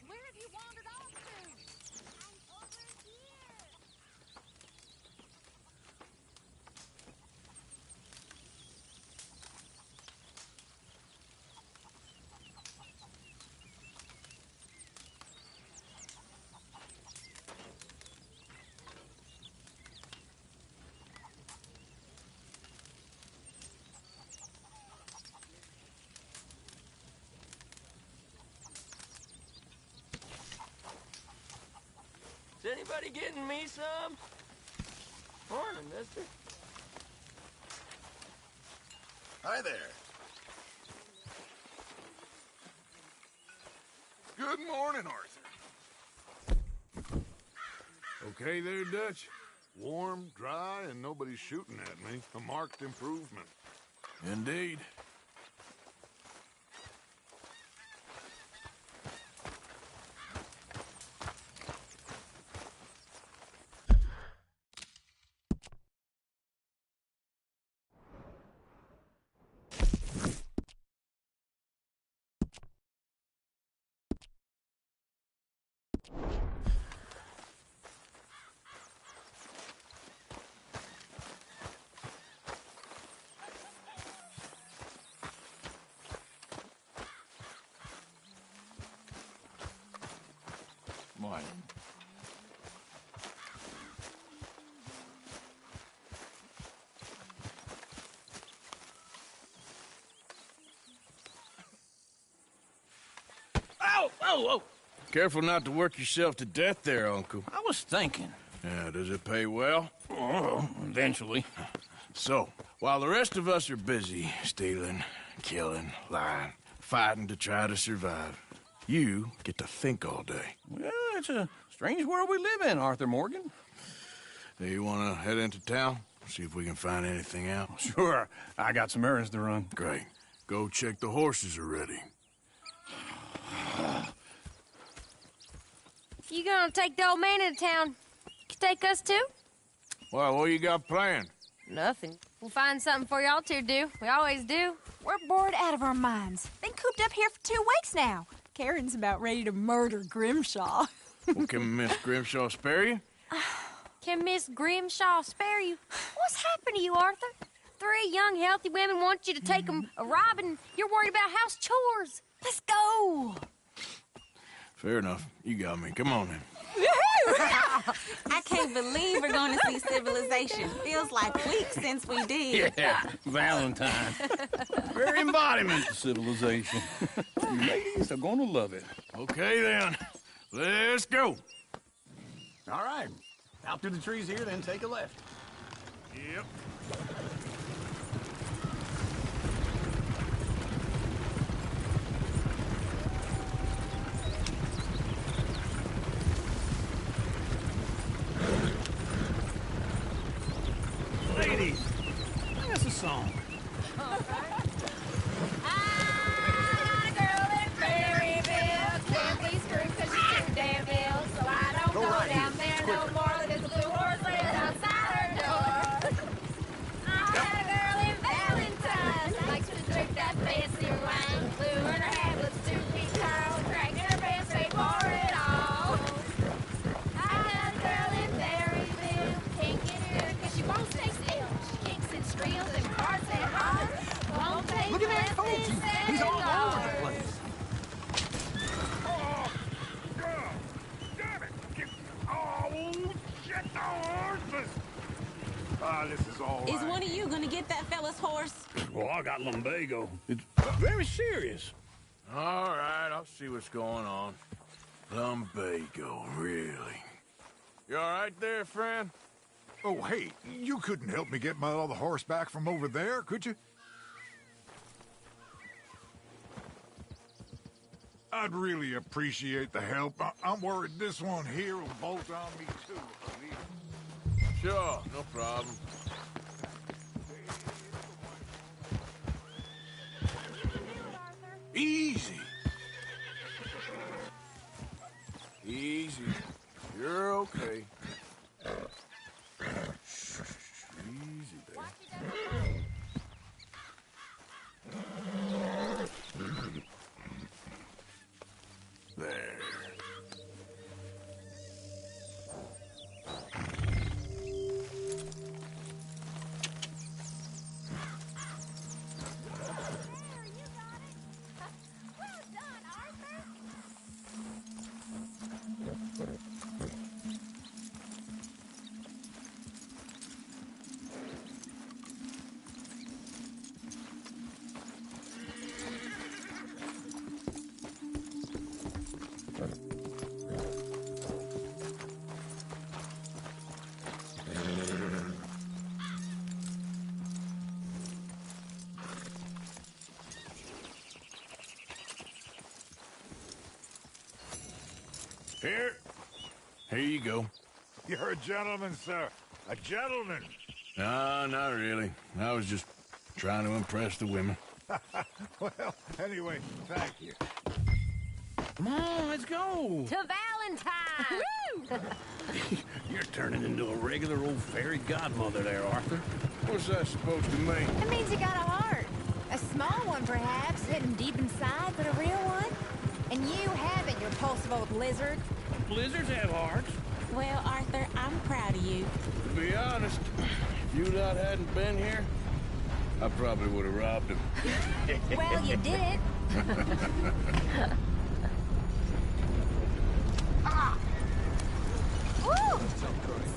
Where have you wandered off to? I'm over here. Is anybody getting me some? Morning, mister. Hi there. Good morning, Arthur. Okay there, Dutch? Warm, dry, and nobody's shooting at me. A marked improvement. Indeed. Morning. Ow! Oh, oh! Careful not to work yourself to death there, Uncle. I was thinking. Yeah, does it pay well? Oh, eventually. So, while the rest of us are busy stealing, killing, lying, fighting to try to survive, you get to think all day. Well, it's a strange world we live in, Arthur Morgan. Do you want to head into town? See if we can find anything out? Sure. I got some errands to run. Great. Go check the horses are ready. You gonna take the old man into town? You take us too? Well, what you got planned? Nothing. We'll find something for y'all two to do. We always do. We're bored out of our minds. Been cooped up here for 2 weeks now. Karen's about ready to murder Grimshaw. Well, can Miss Grimshaw spare you? Can Miss Grimshaw spare you? What's happened to you, Arthur? 3 young, healthy women want you to take them a robbing. You're worried about house chores. Let's go. Fair enough. You got me. Come on then. I can't believe we're going to see civilization. Feels like weeks since we did. Yeah, Valentine. Very embodiment of civilization. You ladies are going to love it. Okay then. Let's go. All right. Out through the trees here, then take a left. Yep. Ladies, sing us a song. So I don't Go go right down here. there no more. There's a blue horse laying outside her door. He's all over the place. Oh, God, damn it! Oh, shit! Oh, this is all right. Is one of you gonna get that fella's horse? Well, I got lumbago. It's very serious. All right, I'll see what's going on. Lumbago, really? You all right there, friend? Oh, hey, you couldn't help me get my other horse back from over there, could you? I'd really appreciate the help. I'm worried this one here will bolt on me, too. if I leave it. Sure, no problem. Easy. Easy. You're okay. Easy there. There. Here you go. You're a gentleman, sir. A gentleman. No, not really. I was just trying to impress the women. Well, anyway, thank you. Come on, let's go. To Valentine! You're turning into a regular old fairy godmother there, Arthur. What's that supposed to mean? It means you got a heart. A small one, perhaps, hidden deep inside, but a real one. And you haven't, you repulsive old lizard. Blizzards have hearts. Well, Arthur, I'm proud of you. To be honest, if you lot hadn't been here, I probably would have robbed him. Well, you did. Woo!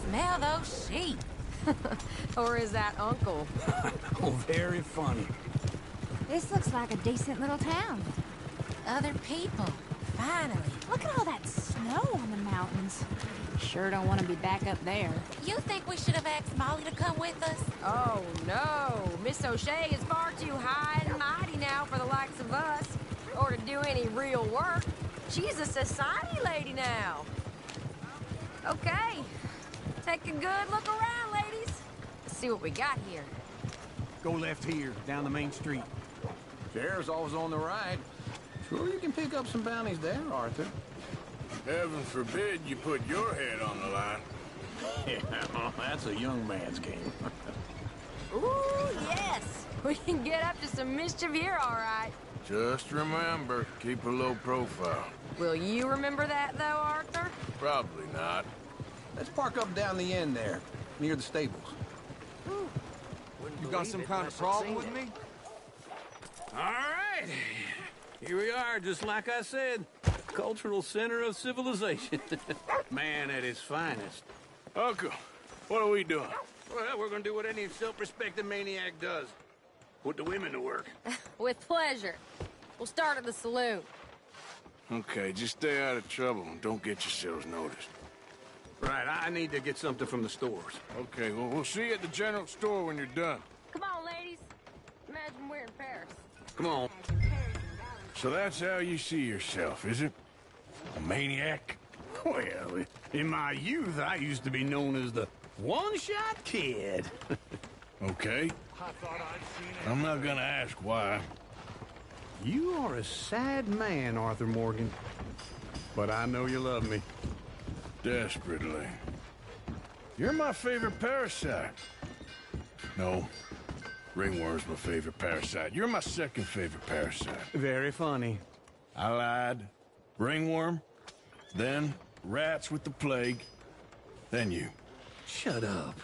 Smell those sheep. Or is that Uncle? Oh, very funny. This looks like a decent little town. Other people. Finally. Look at all that snow on the mountains. Sure don't want to be back up there. You think we should have asked Molly to come with us? Oh, no. Miss O'Shea is far too high and mighty now for the likes of us, or to do any real work. She's a society lady now. Okay. Take a good look around, ladies. Let's see what we got here. Go left here, down the main street. Sheriff's always on the right. Sure you can pick up some bounties there, Arthur. Heaven forbid you put your head on the line. Yeah, well, that's a young man's game. Ooh, yes. We can get up to some mischief here, all right. Just remember, keep a low profile. Will you remember that, though, Arthur? Probably not. Let's park up down the end there, near the stables. You got some kind of problem with me? All right. Here we are, just like I said. Cultural center of civilization. Man at his finest. Uncle, what are we doing? Well, we're gonna do what any self-respecting maniac does. Put the women to work. With pleasure. We'll start at the saloon. Okay, just stay out of trouble and don't get yourselves noticed. Right, I need to get something from the stores. Okay, well, we'll see you at the general store when you're done. Come on, ladies. Imagine we're in Paris. Come on. So that's how you see yourself, is it? A maniac? Well, in my youth, I used to be known as the one-shot kid. Okay. I'm not gonna ask why. You are a sad man, Arthur Morgan. But I know you love me. Desperately. You're my favorite parasite. No. Ringworm's my favorite parasite. You're my second favorite parasite. Very funny. I lied. Ringworm. Then rats with the plague. Then you. Shut up.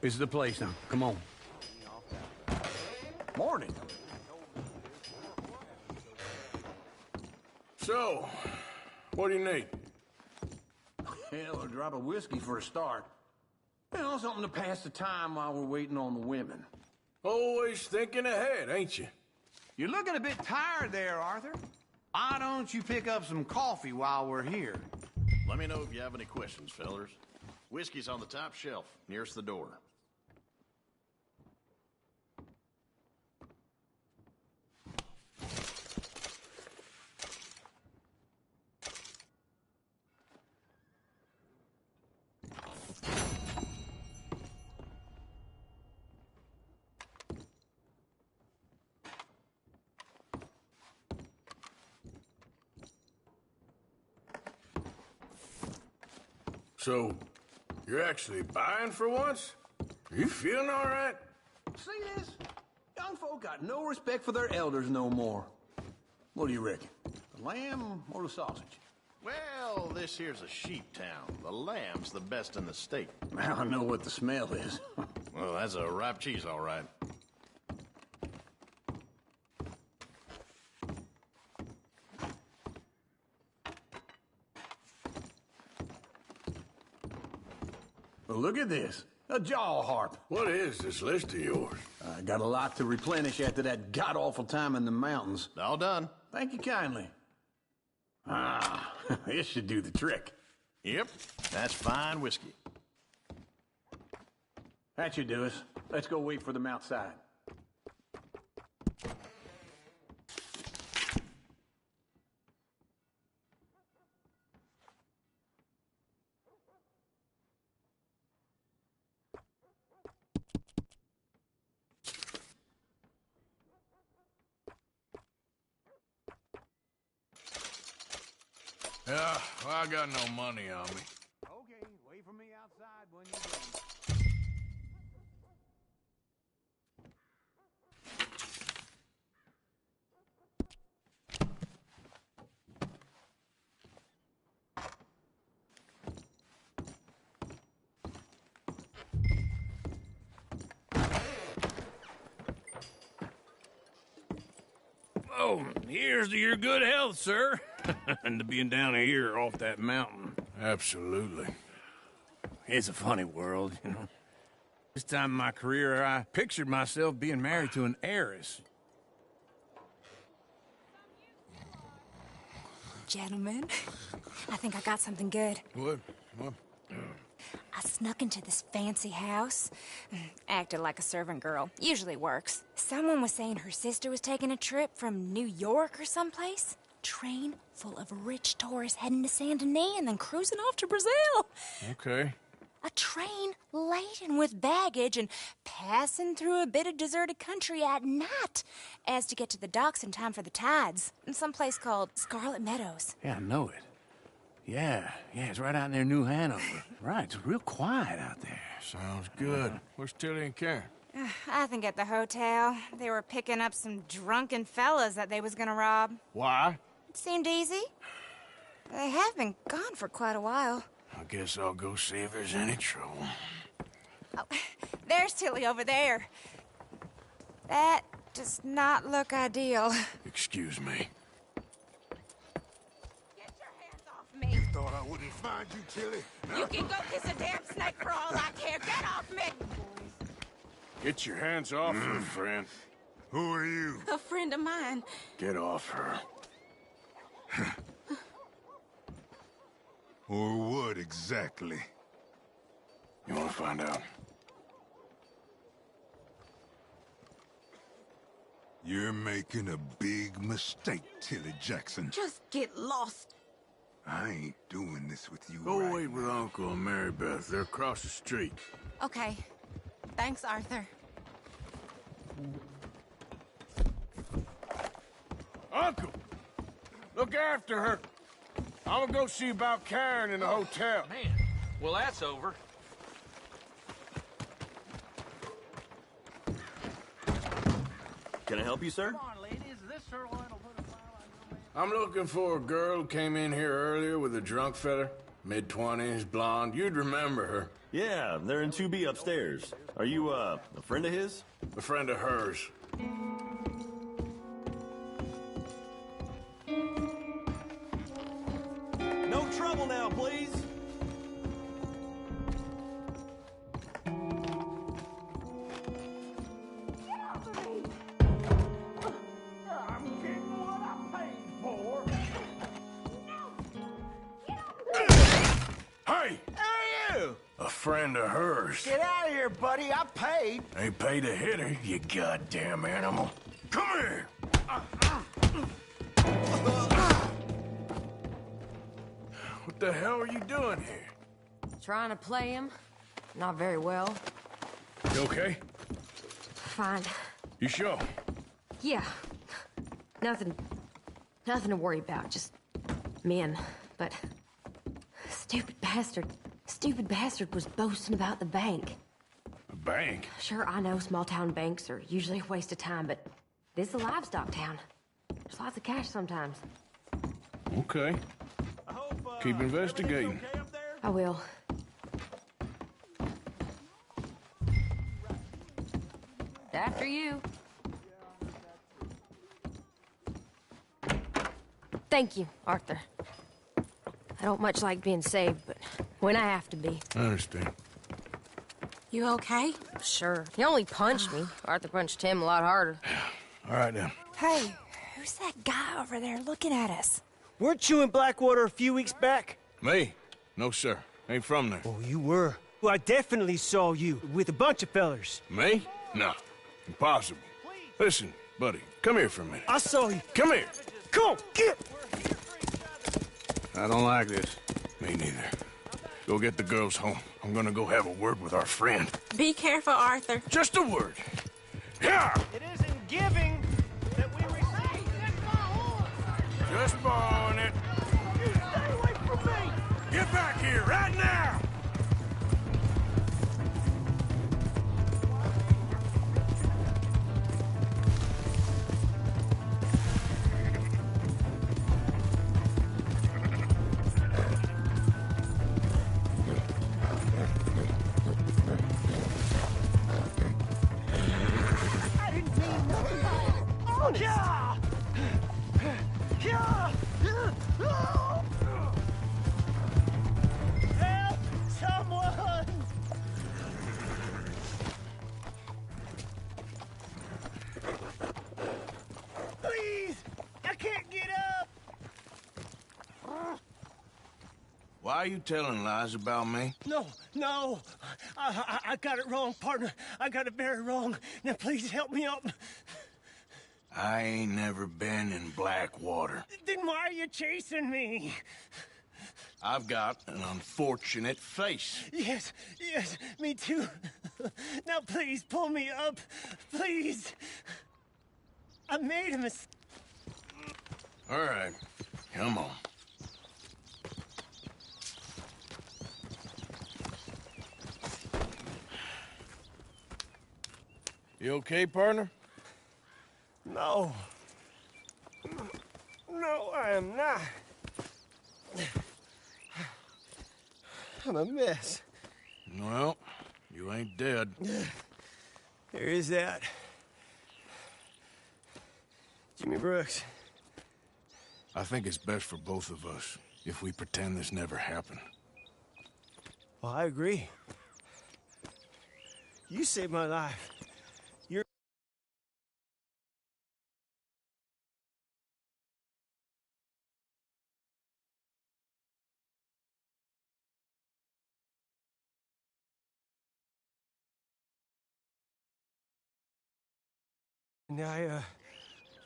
This is the place now. Come on. Morning. So, what do you need? Hell, a drop of whiskey for a start. You know, something to pass the time while we're waiting on the women. Always thinking ahead, ain't you? You're looking a bit tired there, Arthur. Why don't you pick up some coffee while we're here? Let me know if you have any questions, fellers. Whiskey's on the top shelf, nearest the door. So, you're actually buying for once? Are you feeling all right? See this? Young folk got no respect for their elders no more. What do you reckon? The lamb or the sausage? Well, this here's a sheep town. The lamb's the best in the state. Now I know what the smell is. Well, that's a ripe cheese, all right. Well, look at this. A jaw harp. What is this list of yours? I got a lot to replenish after that god-awful time in the mountains. All done. Thank you kindly. Ah, this should do the trick. Yep, that's fine whiskey. That should do us. Let's go wait for them outside. Yeah, well, I got no money on me. Okay, wait for me outside when you're done. Oh, here's to your good health, sir. And to being down here off that mountain. Absolutely. It's a funny world, you know. This time in my career, I pictured myself being married to an heiress. Gentlemen, I think I got something good. What? I snuck into this fancy house. Acted like a servant girl. Usually works. Someone was saying her sister was taking a trip from New York or someplace. Train full of rich tourists heading to Saint Denis and then cruising off to Brazil. Okay. A train laden with baggage and passing through a bit of deserted country at night as to get to the docks in time for the tides in some place called Scarlet Meadows. Yeah, I know it. Yeah, it's right out near New Hanover. Right, it's real quiet out there. Sounds good. Where's Tilly and Karen? I think at the hotel. They were picking up some drunken fellas that they was gonna rob. Why? It seemed easy. They have been gone for quite a while. I guess I'll go see if there's any trouble. Oh, there's Tilly over there. That does not look ideal. Excuse me. Get your hands off me. Thought I wouldn't find you, Tilly. You can go kiss a damn snake for all I care. Get off me! Get your hands off her, friend. Who are you? A friend of mine. Get off her. Or what exactly? You want to find out? You're making a big mistake, Tilly Jackson. Just get lost. I ain't doing this with you Go right wait with now. Uncle and Mary Beth. They're across the street. Okay. Thanks, Arthur. Uncle! Look after her. I'm gonna go see about Karen in the hotel. Man, well, that's over. Can I help you, sir? I'm looking for a girl who came in here earlier with a drunk fella. Mid-20s, blonde. You'd remember her. Yeah, they're in 2B upstairs. Are you, a friend of his? A friend of hers. trouble now, please. Hey! Hey, you! A friend of hers. Get out of here, buddy. I paid. Ain't paid to hit her, you goddamn animal. Come here! What the hell are you doing here? Trying to play him. Not very well. You okay? Fine. You sure? Yeah. Nothing to worry about. Just men. But stupid bastard was boasting about the bank. A bank? Sure, I know small town banks are usually a waste of time, but this is a livestock town. There's lots of cash sometimes. Okay. Keep investigating. I will. After you. Thank you, Arthur. I don't much like being saved, but when I have to be. I understand. You okay? Sure. He only punched me. Arthur punched him a lot harder. All right, then. Hey, who's that guy over there looking at us? Weren't you in Blackwater a few weeks back? Me? No, sir. Ain't from there. Oh, you were. Well, I definitely saw you with a bunch of fellers. Me? No. Impossible. Listen, buddy, come here for a minute. I saw you. Come here. Come on, get! I don't like this. Me neither. Go get the girls home. I'm gonna go have a word with our friend. Be careful, Arthur. Just a word. Yeah! It isn't giving that we receive. Just borrowing it. You stay away from me! Get back here right now! I didn't mean nothing. Honest. Yeah! Yeah! Help! Someone! Please! I can't get up! Why are you telling lies about me? No. I got it wrong, partner. I got it very wrong. Now, please help me up. I ain't never been in Blackwater. Then why are you chasing me? I've got an unfortunate face. Yes, me too. Now, please, pull me up. Please. I made a mistake. All right, come on. You okay, partner? No, I am not. I'm a mess. Well, you ain't dead. There is that. Jimmy Brooks. I think it's best for both of us if we pretend this never happened. Well, I agree. You saved my life. You're... And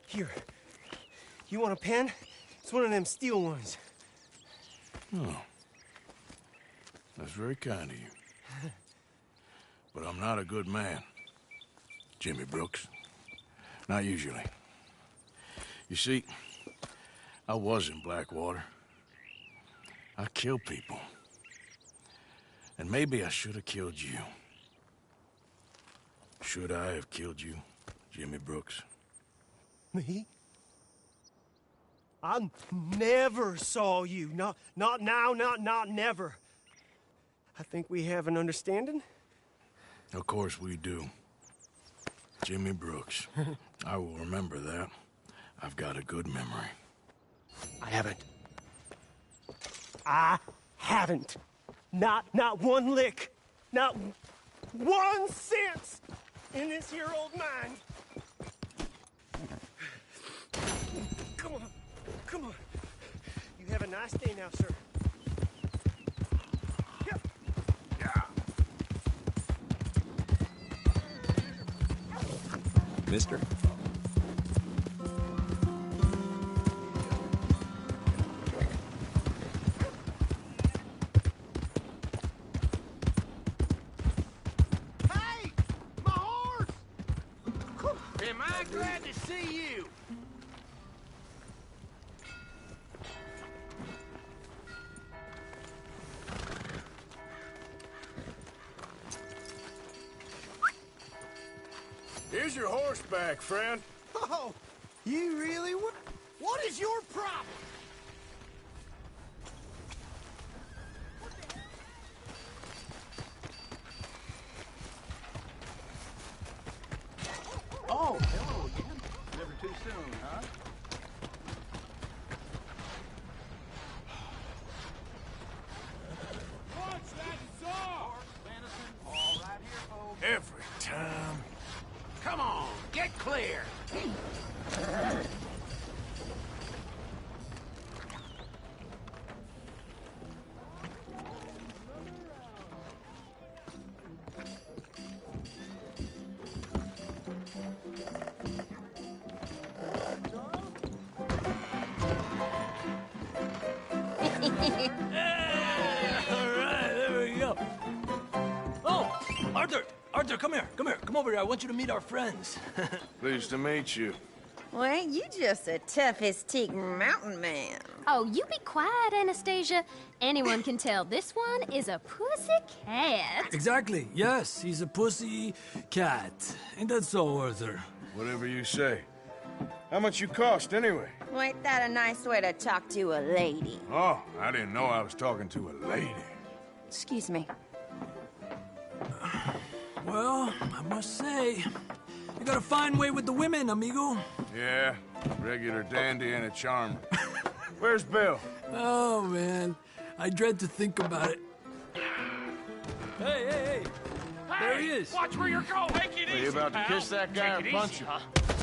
here. You want a pen? It's one of them steel ones. Oh. That's very kind of you. But I'm not a good man, Jimmy Brooks. Not usually. You see, I was in Blackwater. I kill people. And maybe I should have killed you. Should I have killed you, Jimmy Brooks? Me? I never saw you. Not now, not never. I think we have an understanding. Of course we do. Jimmy Brooks. I will remember that. I've got a good memory. I haven't. I haven't. Not one lick. Not 1 cent in this here old mine. Come on. Come on. You have a nice day now, sir. Mister? Hey! My horse! Am I glad to see you? Here's your horse back, friend. Oh, you really were? What is your problem? Oh, hello again. Never too soon, huh? Watch that saw! All right here, folks. Every time. Come on, get clear! Alright, there we go. Oh, Arthur! Arthur, come here, come here. Come over here. I want you to meet our friends. Pleased to meet you. Well, ain't you just a tough-as-teak mountain man? Oh, you be quiet, Anastasia. Anyone can tell this one is a pussy cat. Exactly. Yes, he's a pussy cat. Ain't that so, Arthur? Whatever you say. How much you cost, anyway? Well, ain't that a nice way to talk to a lady? Oh, I didn't know I was talking to a lady. Excuse me. Well, I must say, you got a fine way with the women, amigo. Yeah, regular dandy and a charmer. Where's Bill? Oh, man. I dread to think about it. Hey! There he is. Watch where you're going! Take it Are you about to kiss that guy or punch him?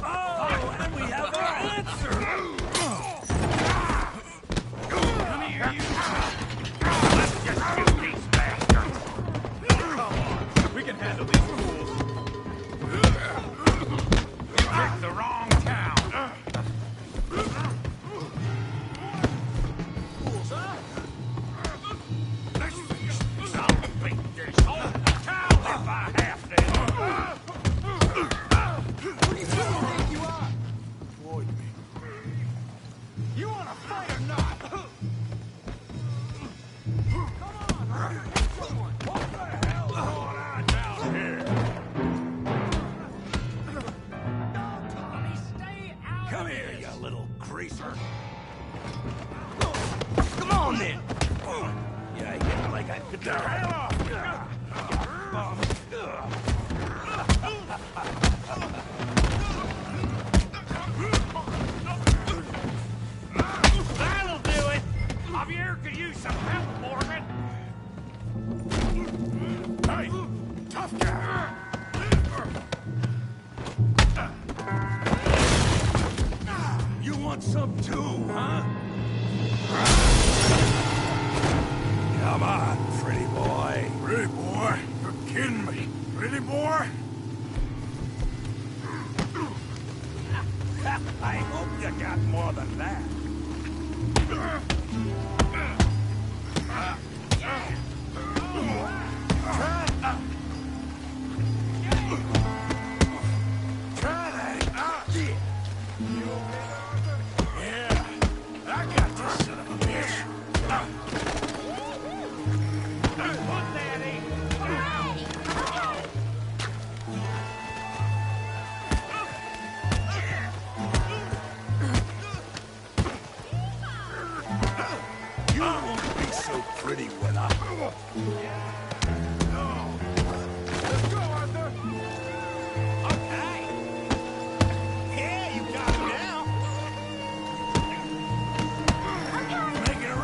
Oh, and we have our answer! Come here, you! Let's just shoot these bastards! Come on, we can handle these fools. You picked the wrong town. Fools, huh? Let's finish this. I'll beat this whole town if I have to. Who do you think you are? Avoid me. You want to fight or not? Come on, hit someone. What the hell's going on down here? No, Tommy, stay out. Come here, you little creeper. Come on, then. Yeah, you get like I... Get the hell off! That'll do it. Javier could use some help, Morgan. Hey, tough guy. You want some too, huh? Come on, pretty boy. Pretty boy? You're kidding me. Pretty boy? I hope you got more than that. Try that. Yeah, I got this son of a bitch. Put that in. You won't be so pretty when I... Let's go, Arthur. Okay. Yeah, you got him now. Make it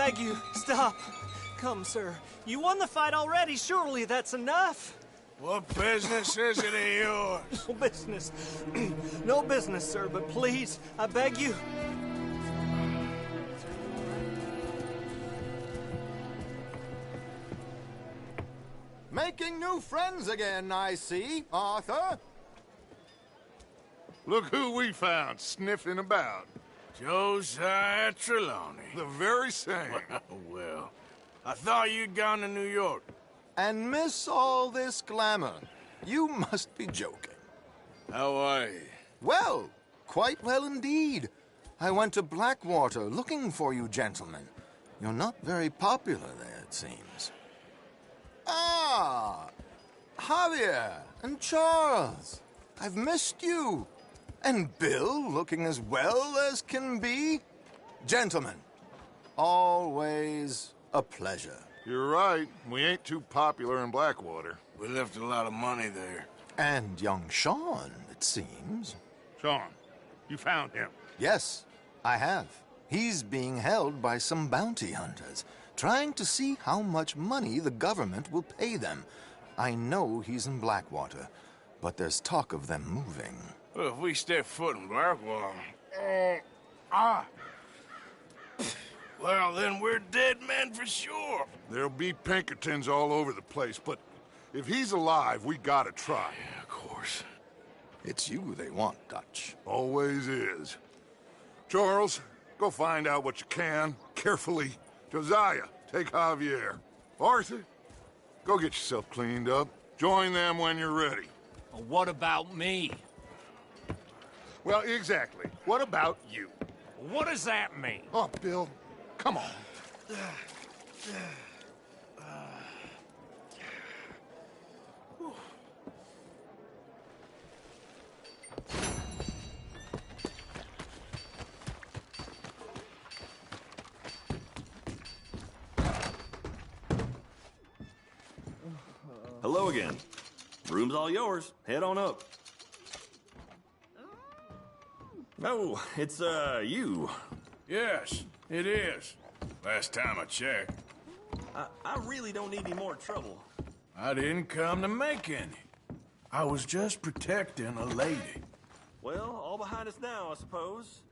beg you, stop. Come, sir. You won the fight already. Surely that's enough. What business is it of yours? No business. No business, sir, but please, I beg you. Making new friends again, I see, Arthur. Look who we found sniffing about. Josiah Trelawney. The very same. Well, I thought you'd gone to New York. And miss all this glamour. You must be joking. How are you? Well, quite well indeed. I went to Blackwater looking for you gentlemen. You're not very popular there, it seems. Ah, Javier and Charles. I've missed you. And Bill looking as well as can be. Gentlemen, always a pleasure. You're right. We ain't too popular in Blackwater. We left a lot of money there. And young Sean, it seems. Sean, you found him? Yes, I have. He's being held by some bounty hunters, trying to see how much money the government will pay them. I know he's in Blackwater, but there's talk of them moving. Well, if we step foot in Blackwater... Well, then we're dead men for sure. There'll be Pinkertons all over the place, but if he's alive, we gotta try. Yeah, of course. It's you they want, Dutch. Always is. Charles, go find out what you can, carefully. Josiah, take Javier. Arthur, go get yourself cleaned up. Join them when you're ready. Well, what about me? Well, exactly. What about you? What does that mean? Oh, Bill, come on. Hello again. Room's all yours. Head on up. Oh, it's, you. Yes, it is. Last time I checked. I really don't need any more trouble. I didn't come to make any. I was just protecting a lady. Well, all behind us now, I suppose.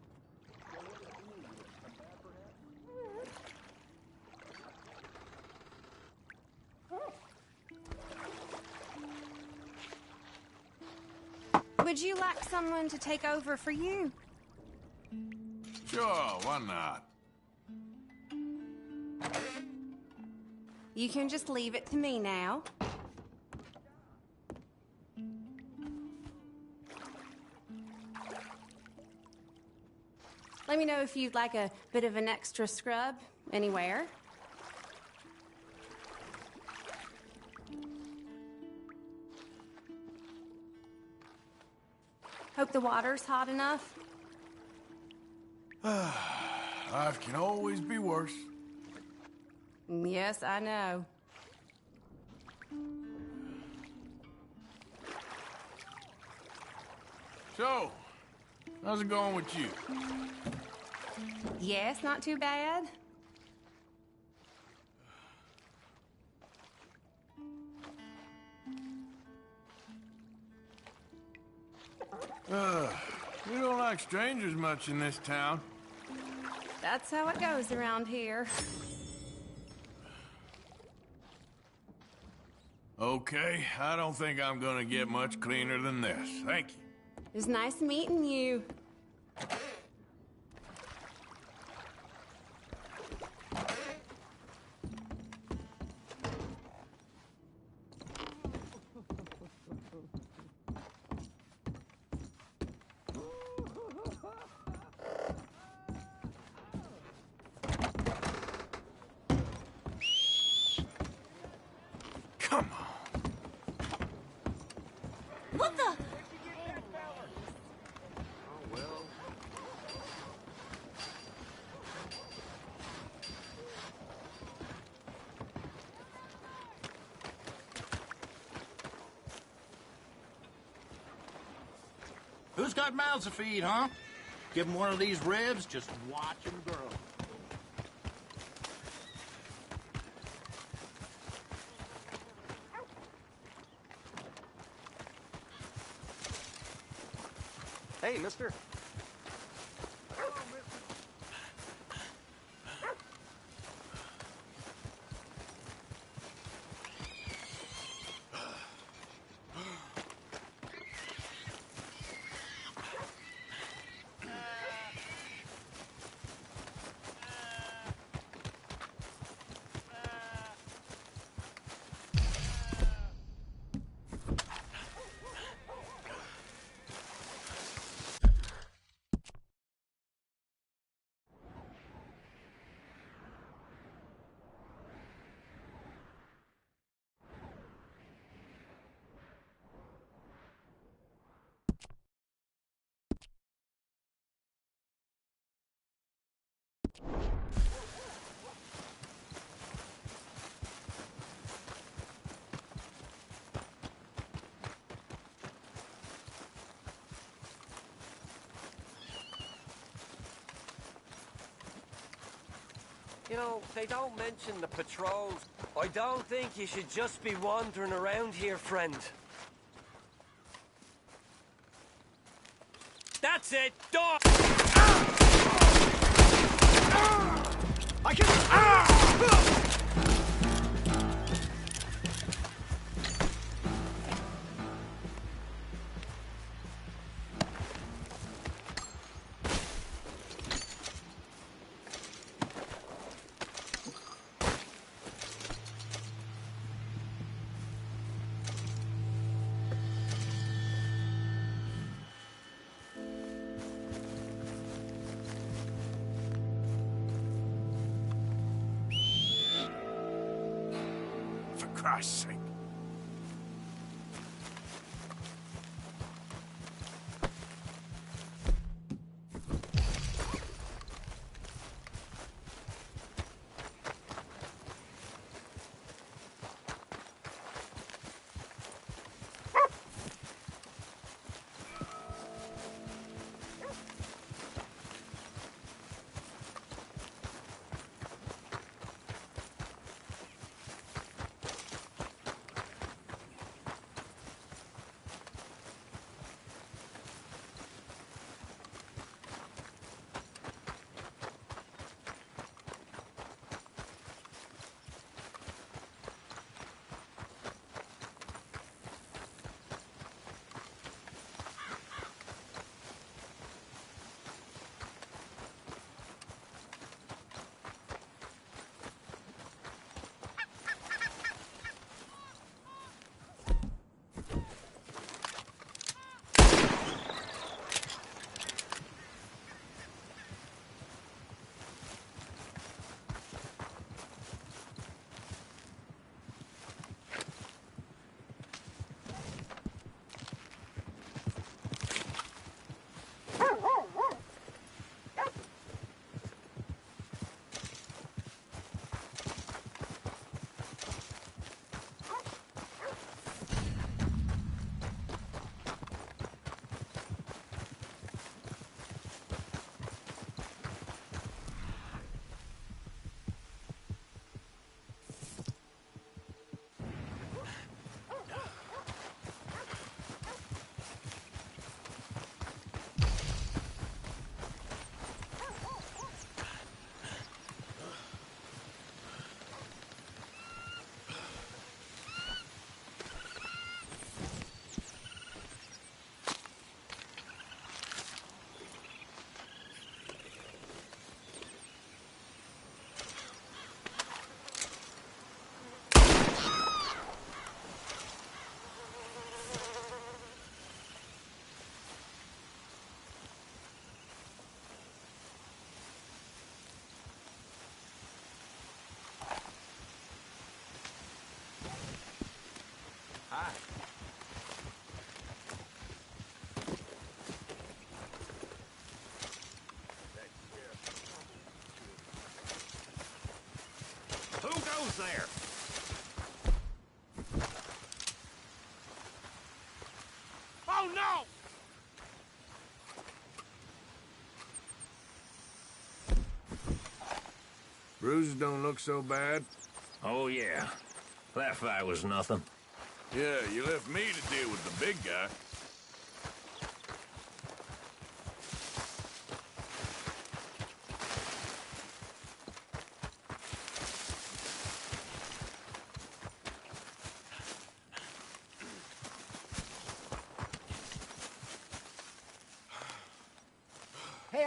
Would you like someone to take over for you? Sure, why not? You can just leave it to me now. Let me know if you'd like a bit of an extra scrub anywhere. Hope the water's hot enough. Life can always be worse. Yes, I know. So, how's it going with you? Yes, not too bad. We don't like strangers much in this town. That's how it goes around here. Okay, I don't think I'm gonna get much cleaner than this. Thank you. It was nice meeting you. Come on. What the? Who's got mouths to feed, huh? Give him one of these ribs, just watch him grow. Hey, mister. You know, they don't mention the patrols. I don't think you should just be wandering around here, friend. That's it! Dog! I can... For Christ's sake. Who goes there? Oh, no! Bruises don't look so bad. Oh, yeah. That fight was nothing. Yeah, you left me to deal with the big guy.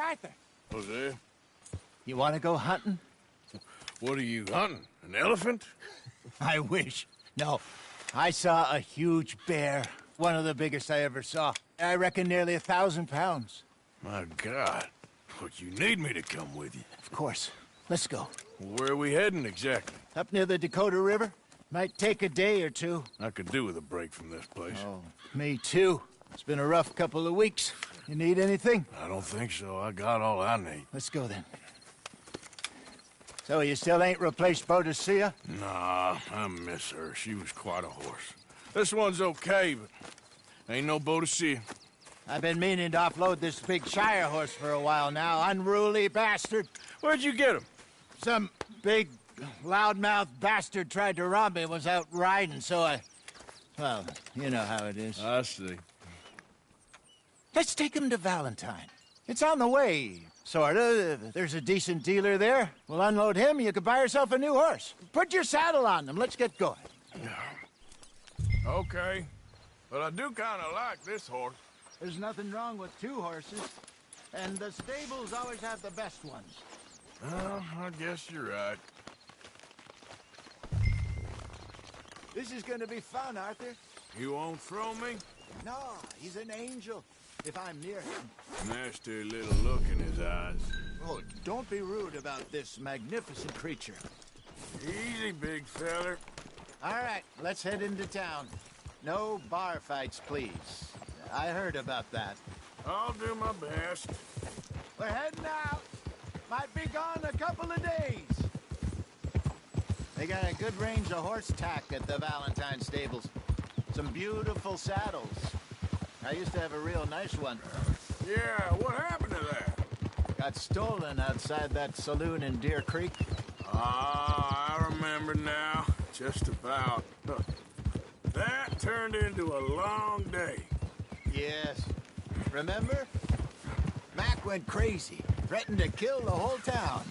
Arthur. Jose? You want to go hunting? What are you hunting? An elephant? I wish. No. I saw a huge bear. One of the biggest I ever saw. I reckon nearly 1,000 pounds. My God. But you need me to come with you. Of course. Let's go. Where are we heading exactly? Up near the Dakota River. Might take a day or two. I could do with a break from this place. Oh, me too. It's been a rough couple of weeks. You need anything? I don't think so. I got all I need. Let's go then. So you still ain't replaced Boadicea? Nah, I miss her. She was quite a horse. This one's okay, but ain't no Boadicea. I've been meaning to offload this big Shire horse for a while now. Unruly bastard. Where'd you get him? Some big, loudmouth bastard tried to rob me, was out riding, so I... Well, you know how it is. I see. Let's take him to Valentine. It's on the way, sorta. There's a decent dealer there. We'll unload him, you could buy yourself a new horse. Put your saddle on them, let's get going. Okay. But I do kind of like this horse. There's nothing wrong with two horses. And the stables always have the best ones. Well, I guess you're right. This is gonna be fun, Arthur. You won't throw me? No, he's an angel. If I'm near him. Nasty little look in his eyes. Oh, don't be rude about this magnificent creature. Easy, big feller. All right, let's head into town. No bar fights, please. I heard about that. I'll do my best. We're heading out. Might be gone a couple of days. They got a good range of horse tack at the Valentine stables. Some beautiful saddles. I used to have a real nice one. Yeah, what happened to that? Got stolen outside that saloon in Deer Creek. Ah, I remember now. Just about. That turned into a long day. Yes. Remember? Mac went crazy, threatened to kill the whole town.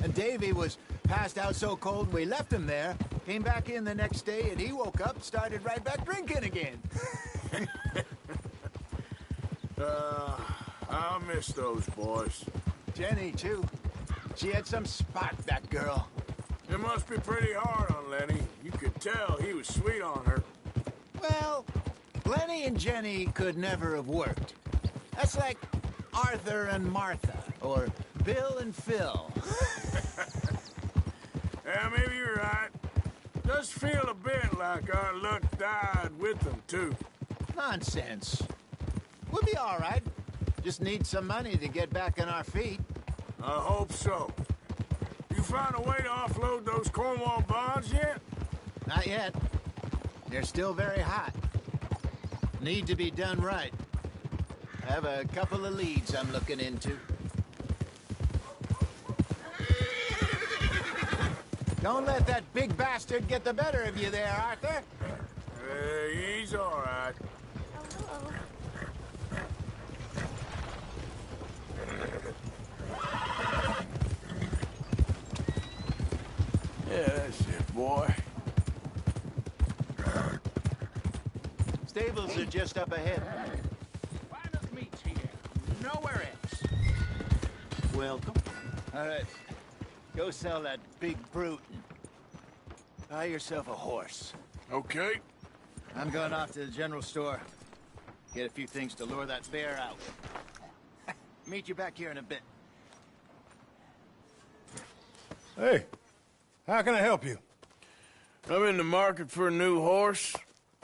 And Davy was passed out so cold we left him there, came back in the next day, and he woke up, started right back drinking again. I'll miss those boys. Jenny, too. She had some spot, that girl. It must be pretty hard on Lenny. You could tell he was sweet on her. Well, Lenny and Jenny could never have worked. That's like Arthur and Martha, or Bill and Phil. Yeah, maybe you're right. Does feel a bit like our luck died with them, too. Nonsense. We'll be all right. Just need some money to get back on our feet. I hope so. You found a way to offload those Cornwall bonds yet? Not yet. They're still very hot. Need to be done right. I have a couple of leads I'm looking into. Don't let that big bastard get the better of you there, Arthur. He's all right. Yeah, that's it, boy. Stables are just up ahead. Finest meats here. Nowhere else. Welcome. All right. Go sell that big brute and buy yourself a horse. Okay. I'm going off to the general store. Get a few things to lure that bear out. Meet you back here in a bit. Hey, how can I help you? I'm in the market for a new horse.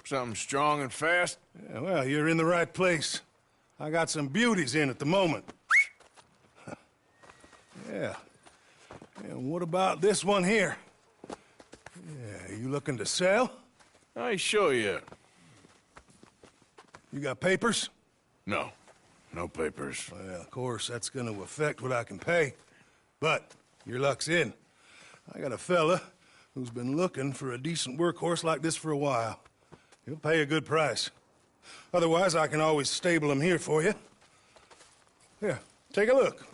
Something strong and fast. Yeah, well, you're in the right place. I got some beauties in at the moment. Yeah. And what about this one here? Yeah, you looking to sell? I ain't sure yet. You got papers? No. No papers. Well, of course, that's gonna affect what I can pay. But your luck's in. I got a fella who's been looking for a decent workhorse like this for a while. He'll pay a good price. Otherwise, I can always stable him here for you. Here, take a look.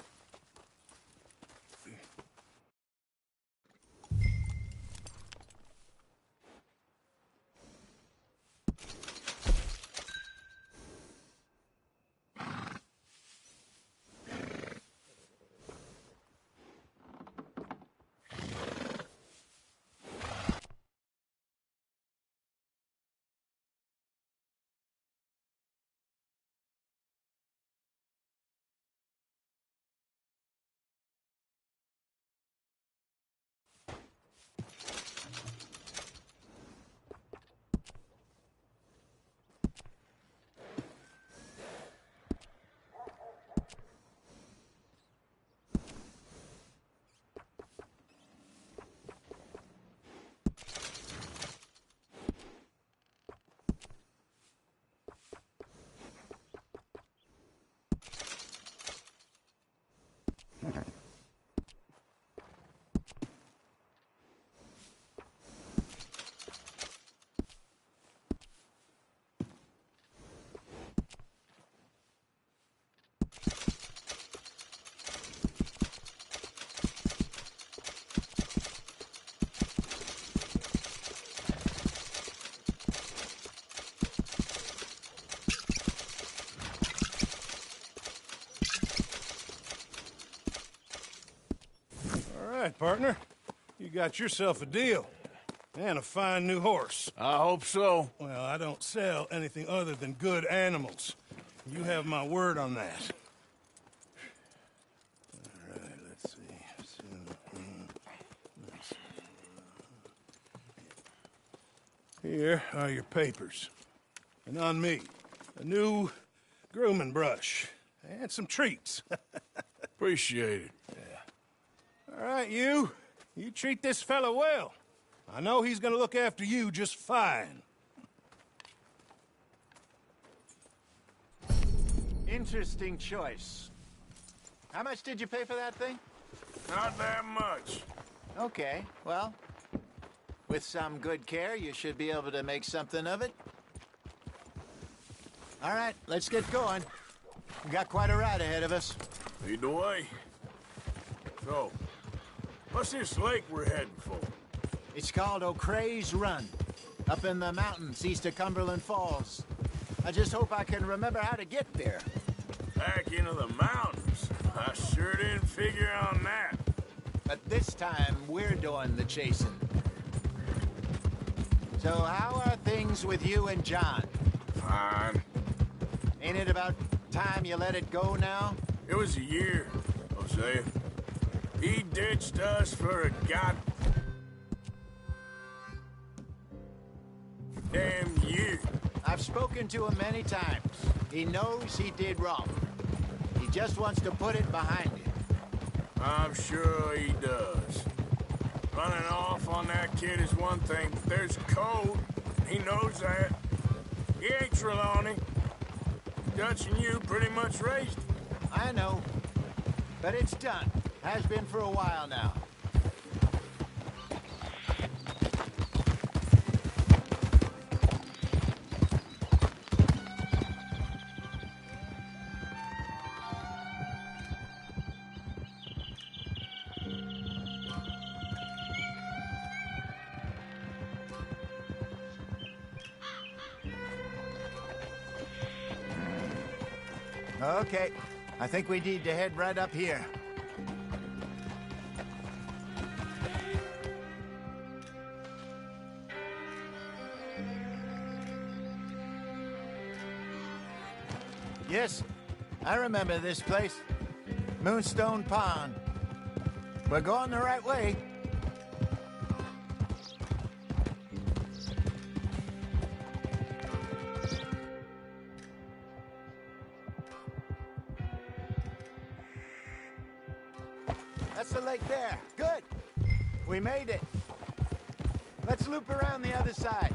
partner. You got yourself a deal. And a fine new horse. I hope so. Well, I don't sell anything other than good animals. You have my word on that. All right, let's see. Here are your papers. And on me, a new grooming brush. And some treats. Appreciate it. Yeah. All right, you treat this fella well. I know he's gonna look after you just fine. Interesting choice. How much did you pay for that thing? Not that much. Okay, well, with some good care, you should be able to make something of it. All right, let's get going. We got quite a ride ahead of us. Lead the way. So, what's this lake we're heading for? It's called O'Creagh's Run, up in the mountains east of Cumberland Falls. I just hope I can remember how to get there. Back into the mountains? I sure didn't figure on that. But this time, we're doing the chasing. So how are things with you and John? Fine. Ain't it about time you let it go now? It was a year, Hosea. He ditched us for a goddamn year. I've spoken to him many times. He knows he did wrong. He just wants to put it behind him. I'm sure he does. Running off on that kid is one thing, but there's code. He knows that. He ain't Trelawney. Dutch and you pretty much raised him. I know. But it's done. Has been for a while now. Okay, I think we need to head right up here. Yes, I remember this place. Moonstone Pond. We're going the right way. That's the lake there. Good. We made it. Let's loop around the other side.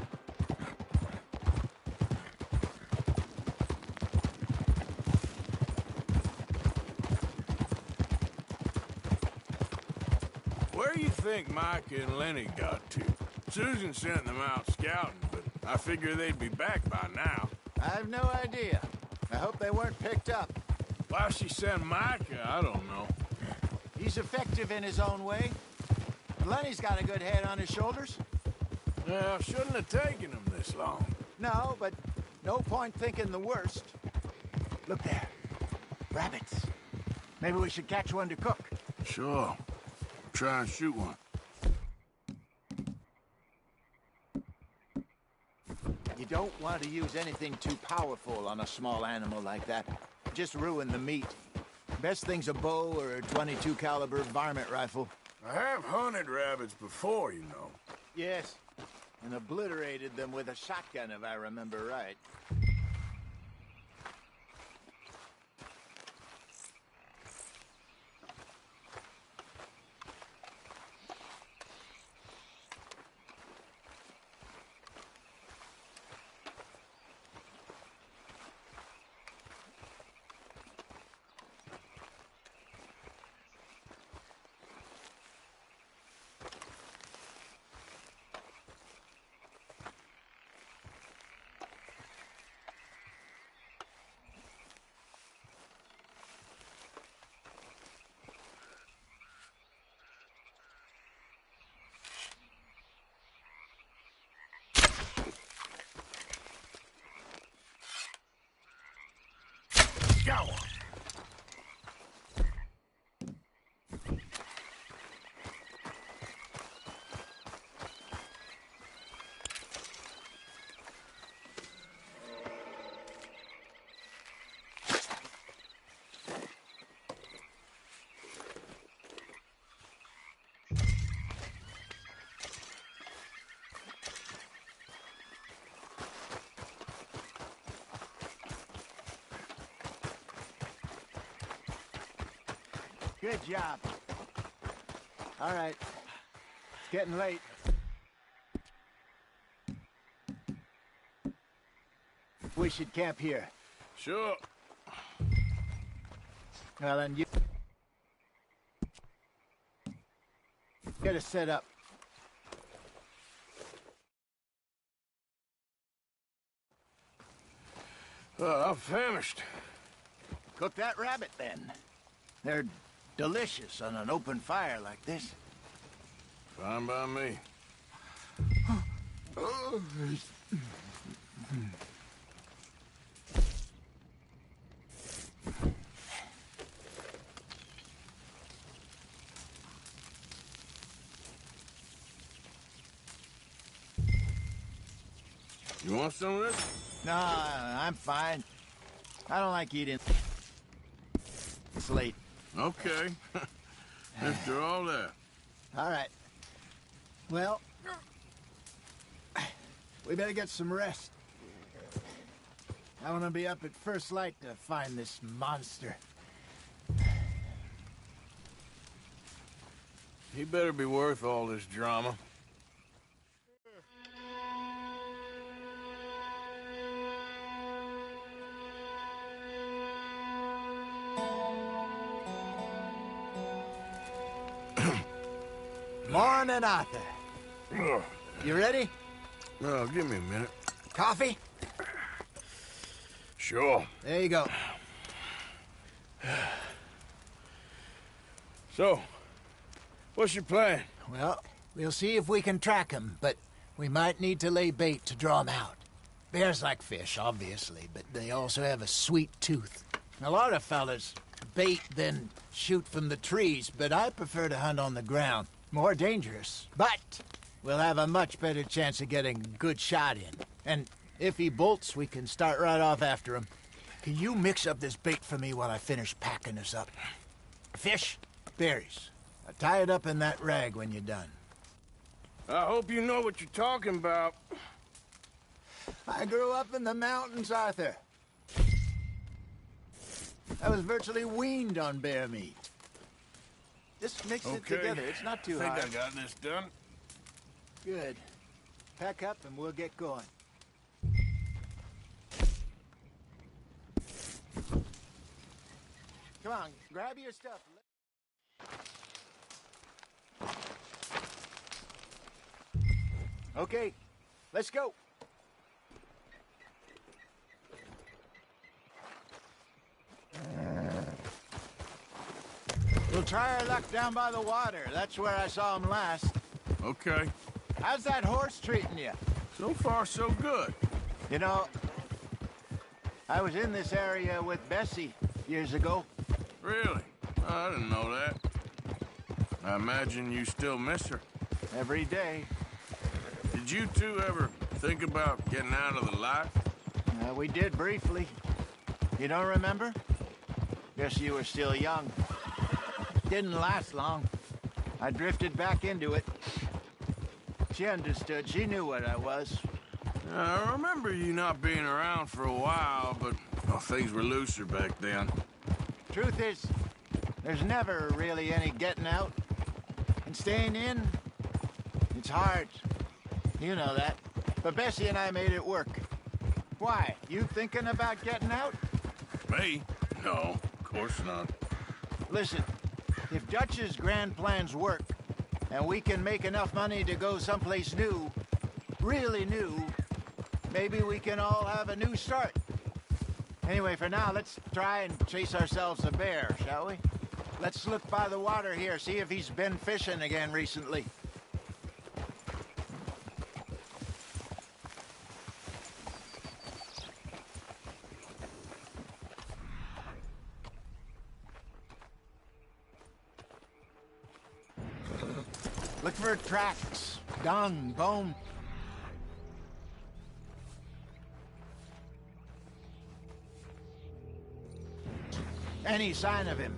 Where do you think Mike and Lenny got to? Susan sent them out scouting, but I figure they'd be back by now. I have no idea. I hope they weren't picked up. Why she sent Micah, I don't know. He's effective in his own way. Lenny's got a good head on his shoulders. Well, shouldn't have taken him this long. No, but no point thinking the worst. Look there. Rabbits. Maybe we should catch one to cook. Sure. Try and shoot one. You don't want to use anything too powerful on a small animal like that. Just ruin the meat. Best thing's a bow or a .22 caliber varmint rifle. I have hunted rabbits before, you know. Yes, and obliterated them with a shotgun, if I remember right. Good job. All right. It's getting late. We should camp here. Sure. Well, then you... get us set up. I'm famished. Cook that rabbit, then. They're delicious on an open fire like this. Fine by me. You want some of this? No, I'm fine. I don't like eating. It's late. Okay. After all that. All right. Well, we better get some rest. I want to be up at first light to find this monster. He better be worth all this drama. Morning, Arthur. You ready? No, give me a minute. Coffee? Sure. There you go. So, what's your plan? Well, we'll see if we can track him, but we might need to lay bait to draw him out. Bears like fish, obviously, but they also have a sweet tooth. A lot of fellas bait, then shoot from the trees, but I prefer to hunt on the ground. More dangerous, but we'll have a much better chance of getting a good shot in. And if he bolts, we can start right off after him. Can you mix up this bait for me while I finish packing this up? Fish, berries. I'll tie it up in that rag when you're done. I hope you know what you're talking about. I grew up in the mountains, Arthur. I was virtually weaned on bear meat. Just mix it together. It's not too hard. I think I got this done. Good. Pack up and we'll get going. Come on, grab your stuff. Okay, let's go. We'll try our luck down by the water. That's where I saw him last. Okay. How's that horse treating you? So far, so good. You know, I was in this area with Bessie years ago. Really? I didn't know that. I imagine you still miss her. Every day. Did you two ever think about getting out of the life? We did briefly. You don't remember? Guess you were still young. Didn't last long. I drifted back into it. She understood. She knew what I was. I remember you not being around for a while, but things were looser back then. Truth is, there's never really any getting out. And staying in, it's hard. You know that. But Bessie and I made it work. Why? You thinking about getting out? Me? No, of course not. Listen, if Dutch's grand plans work, and we can make enough money to go someplace new, really new, maybe we can all have a new start. Anyway, for now, let's try and chase ourselves a bear, shall we? Let's look by the water here, see if he's been fishing again recently. Look for tracks, dung, bone. Any sign of him?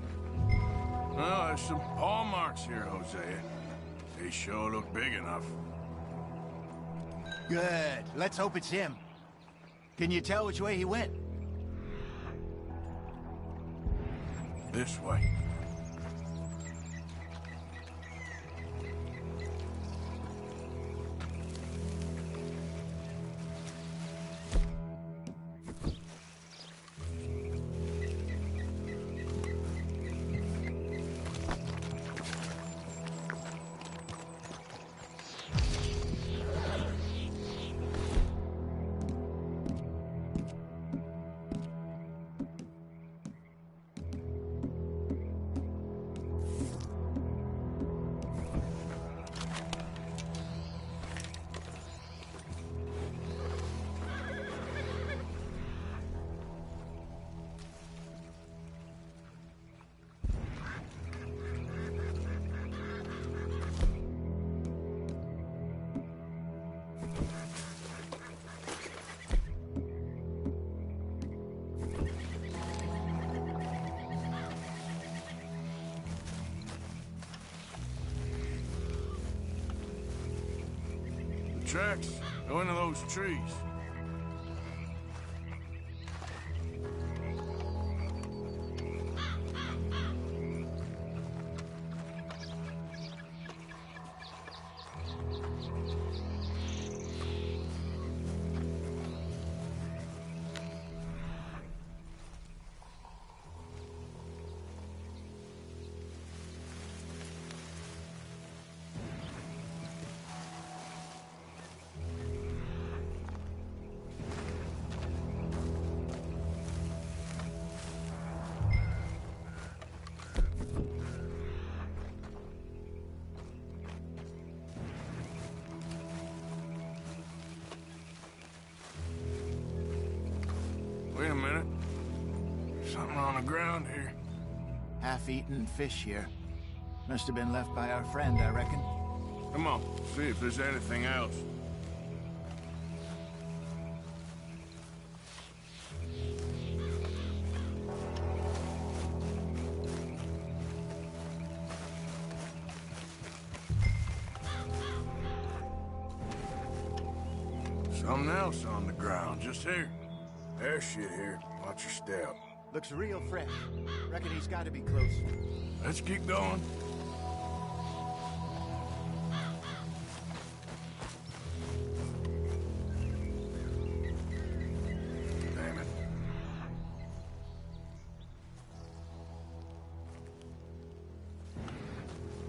Well, there's some paw marks here, Hosea. They sure look big enough. Good. Let's hope it's him. Can you tell which way he went? This way. tracks go into those trees. Wait a minute. Something on the ground here. Half-eaten fish here. Must have been left by our friend, I reckon. Come on, see if there's anything else. Something else on the ground, just here. There's shit here. Watch your step. Looks real fresh. Reckon he's got to be close. Let's keep going. Damn it.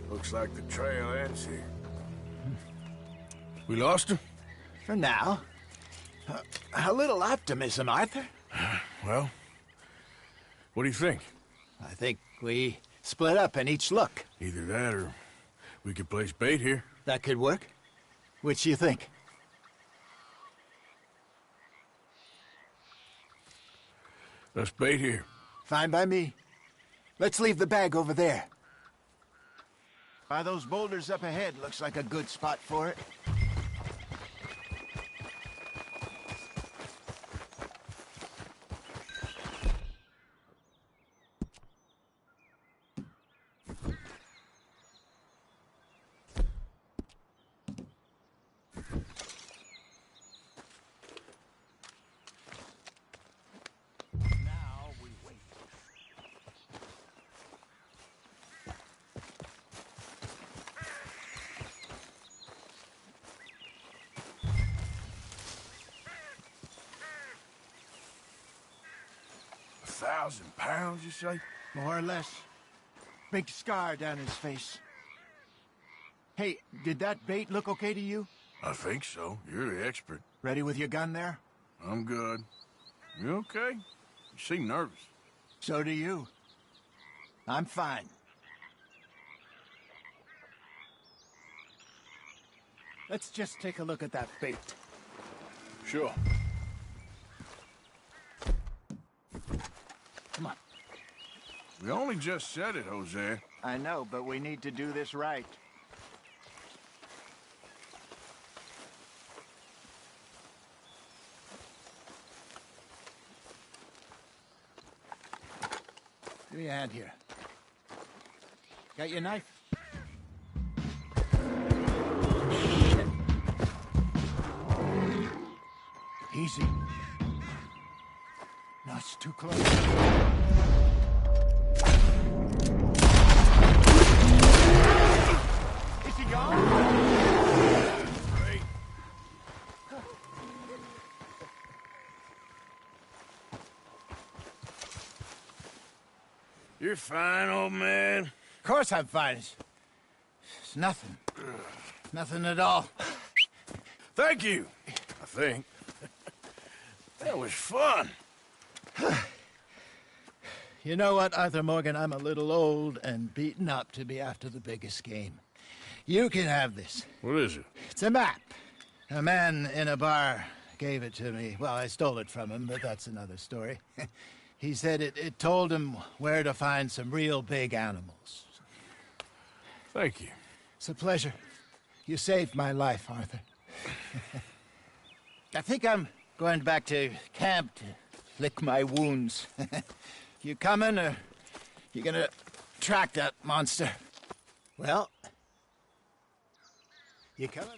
Looks like the trail ends here. We lost him? For now. A little optimism, Arthur. Well, what do you think? I think we split up and each look. Either that or we could place bait here. That could work. Which you think? Let's bait here. Fine by me. Let's leave the bag over there. By those boulders up ahead, looks like a good spot for it. £1,000, you say? More or less. Big scar down his face. Hey, did that bait look okay to you? I think so. You're the expert. Ready with your gun there? I'm good. You okay? You seem nervous. So do you. I'm fine. Let's just take a look at that bait. Sure. Come on. We only just said it, Jose. I know, but we need to do this right. Give me a hand here. Got your knife? Shit. Easy. No, it's too close. Is he gone? Great. You're fine, old man. Of course I'm fine. It's nothing. Nothing at all. Thank you, I think. That was fun. You know what, Arthur Morgan? I'm a little old and beaten up to be after the biggest game. You can have this. What is it? It's a map. A man in a bar gave it to me. Well, I stole it from him, but that's another story. He said it told him where to find some real big animals. Thank you. It's a pleasure. You saved my life, Arthur. I think I'm going back to camp to lick my wounds. You coming, or you gonna track that monster? Well, you coming?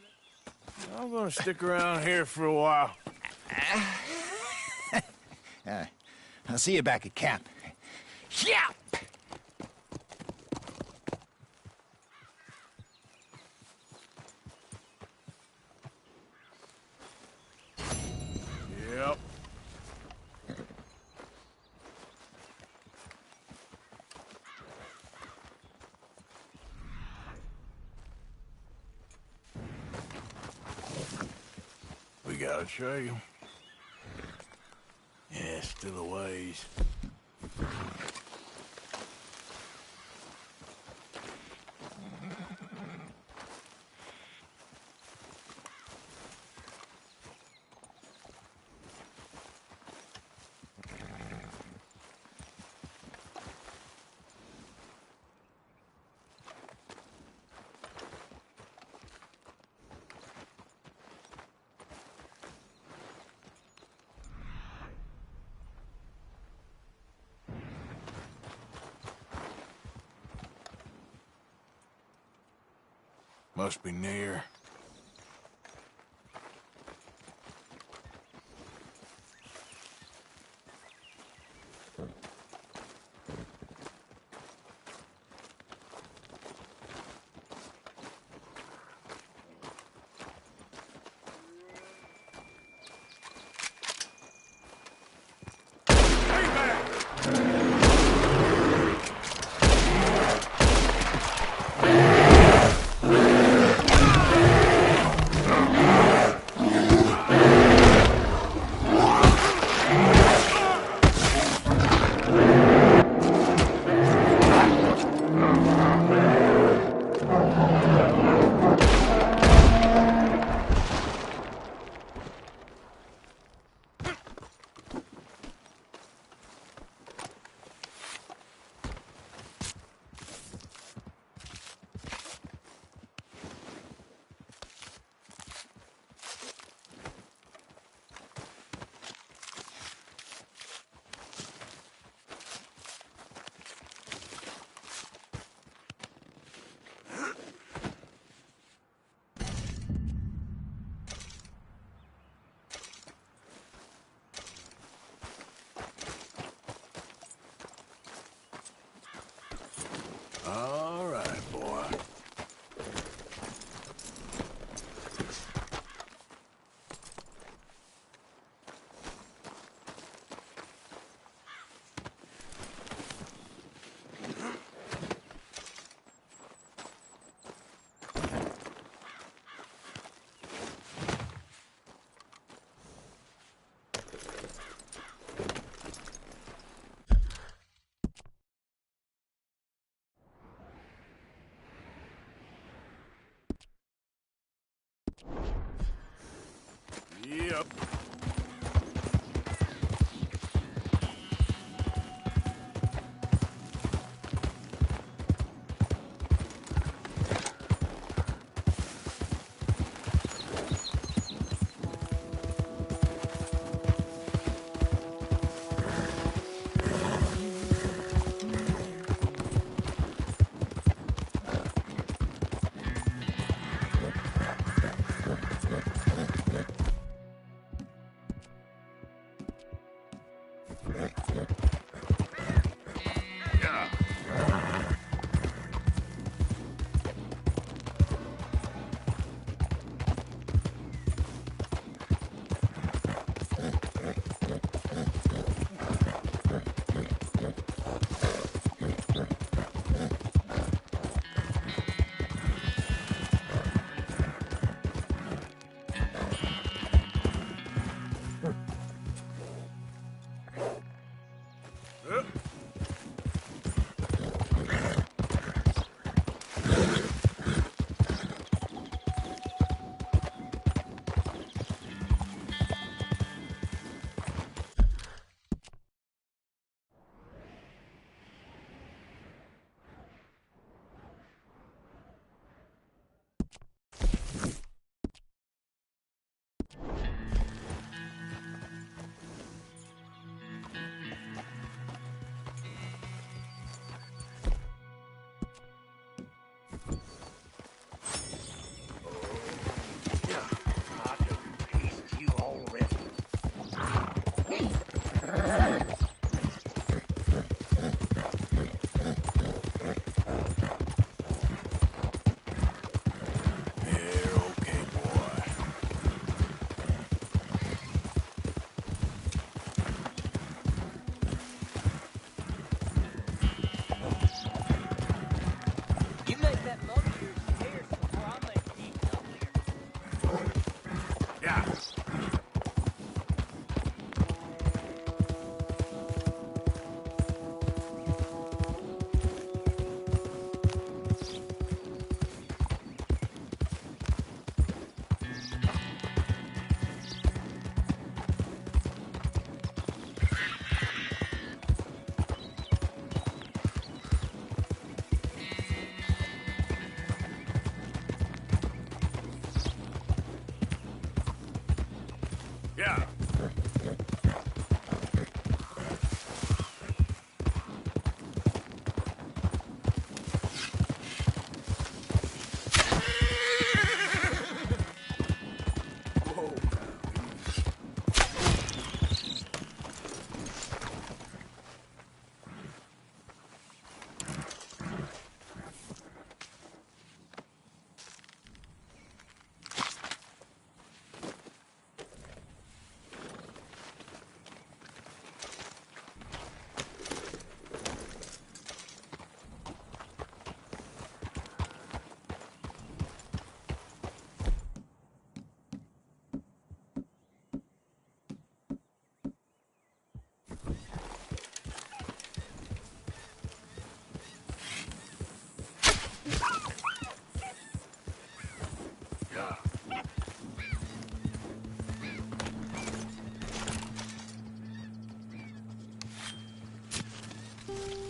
I'm gonna stick around here for a while. I'll see you back at camp. Yeah! Yep. We got a trail. Yeah, still a ways. Must be near. All right, boy. Yep.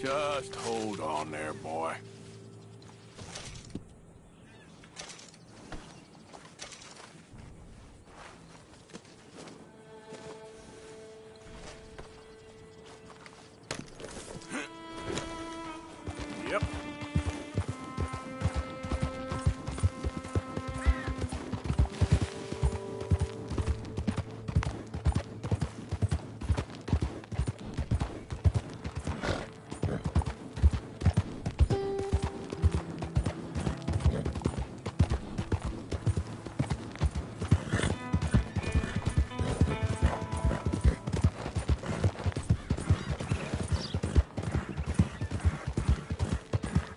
Just hold on there, boy. Yep.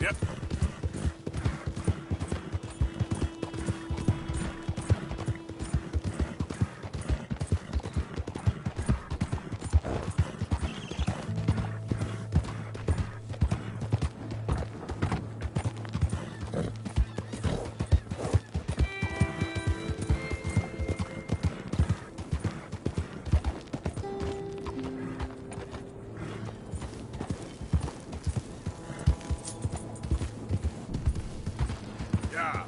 Yep. Yeah.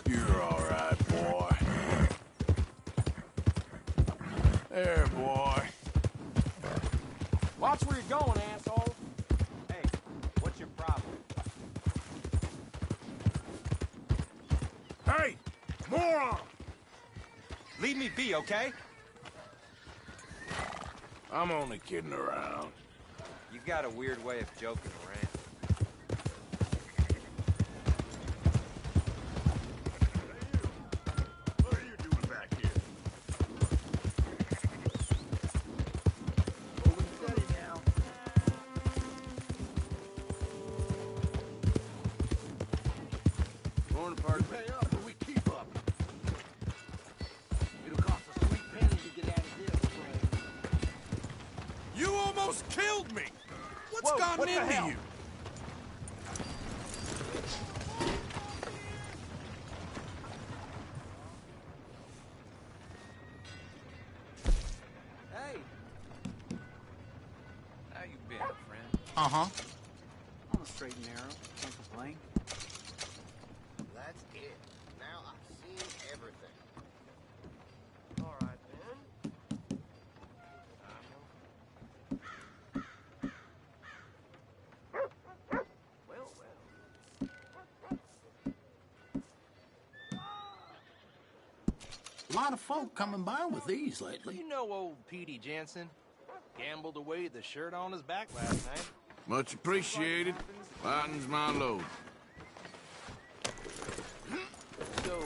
You're all right, boy. There, boy. Watch where you're going, asshole. Hey, what's your problem? Hey, moron! Leave me be, okay? I'm only kidding around. You've got a weird way of joking around. What are you doing back here? Moving steady now. Morning, partner. We pay up or we keep up. It'll cost a sweet penny to get out of here, Frank. You almost killed me! What's gone what the into hell? you? Hey. How you been, friend? Uh-huh. On the straight and narrow. Can't complain. That's it. Now I've seen everything. All right, then. Well. A lot of folk coming by with these lately. You know old Petey Jensen? Gambled away the shirt on his back last night. Much appreciated. Lightens my load. So,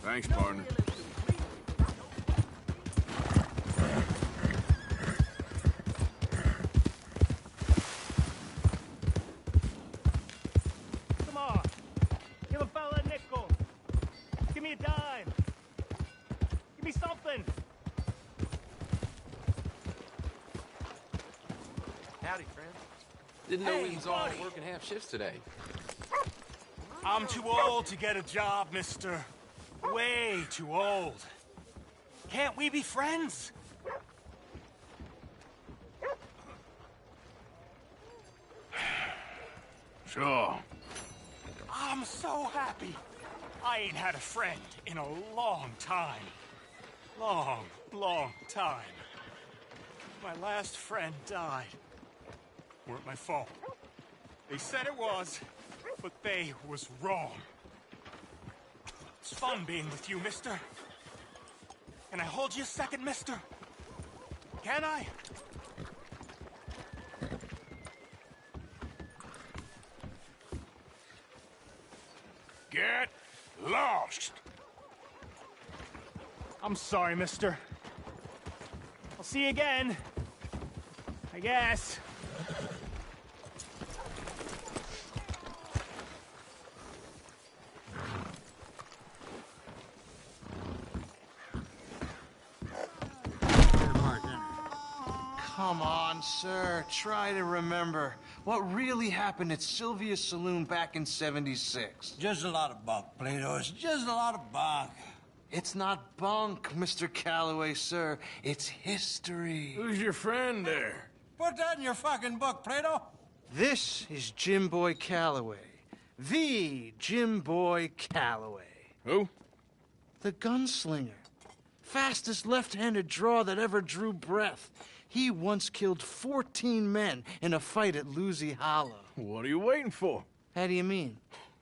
Thanks, partner. come on. Give a fella a nickel. Give me a dime. Give me something. Howdy, friend. Didn't know Hey, we was all buddy. working half shifts today. I'm too old to get a job, mister. Way too old. Can't we be friends? Sure. I'm so happy. I ain't had a friend in a long time. Long time. My last friend died. Weren't my fault. They said it was, but they was wrong. It's fun being with you, mister. Can I hold you a second, mister? Can I? Get lost! I'm sorry, mister. I'll see you again. I guess. Come on, sir. Try to remember what really happened at Sylvia's Saloon back in '76. Just a lot of bunk, Plato. It's just a lot of bunk. It's not bunk, Mr. Calloway, sir. It's history. Who's your friend there? Put that in your fucking book, Plato. This is Jim Boy Calloway. The Jim Boy Calloway. Who? The gunslinger. Fastest left-handed draw that ever drew breath. He once killed 14 men in a fight at Lucy Hollow. What are you waiting for? How do you mean?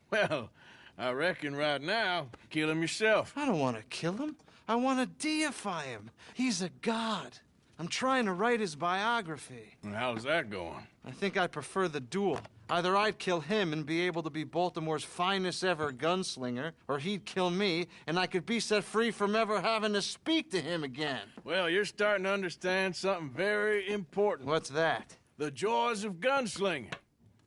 Well, I reckon right now, kill him yourself. I don't want to kill him. I want to deify him. He's a god. I'm trying to write his biography. And how's that going? I think I prefer the duel. Either I'd kill him and be able to be Baltimore's finest ever gunslinger, or he'd kill me, and I could be set free from ever having to speak to him again. Well, you're starting to understand something very important. What's that? The joys of gunslinging.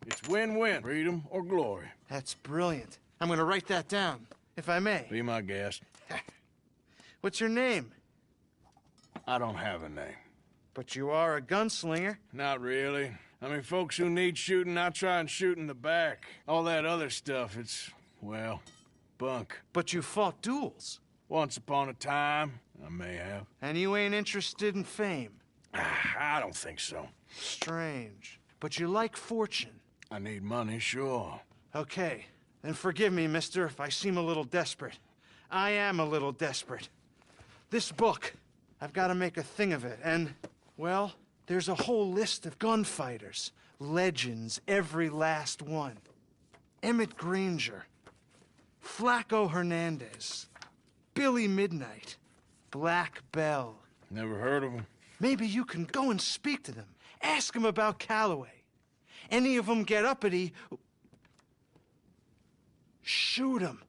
It's win-win, freedom or glory. That's brilliant. I'm going to write that down, if I may. Be my guest. What's your name? I don't have a name. But you are a gunslinger. Not really. I mean, folks who need shooting, I try and shoot in the back. All that other stuff, it's, well, bunk. But you fought duels. Once upon a time, I may have. And you ain't interested in fame? I don't think so. Strange. But you like fortune. I need money, sure. Okay. Then forgive me, mister, if I seem a little desperate. I am a little desperate. This book, I've got to make a thing of it, and, well, there's a whole list of gunfighters. Legends, every last one. Emmett Granger, Flaco Hernandez, Billy Midnight, Black Bell. Never heard of them. Maybe you can go and speak to them. Ask them about Calloway. Any of them get uppity, shoot them.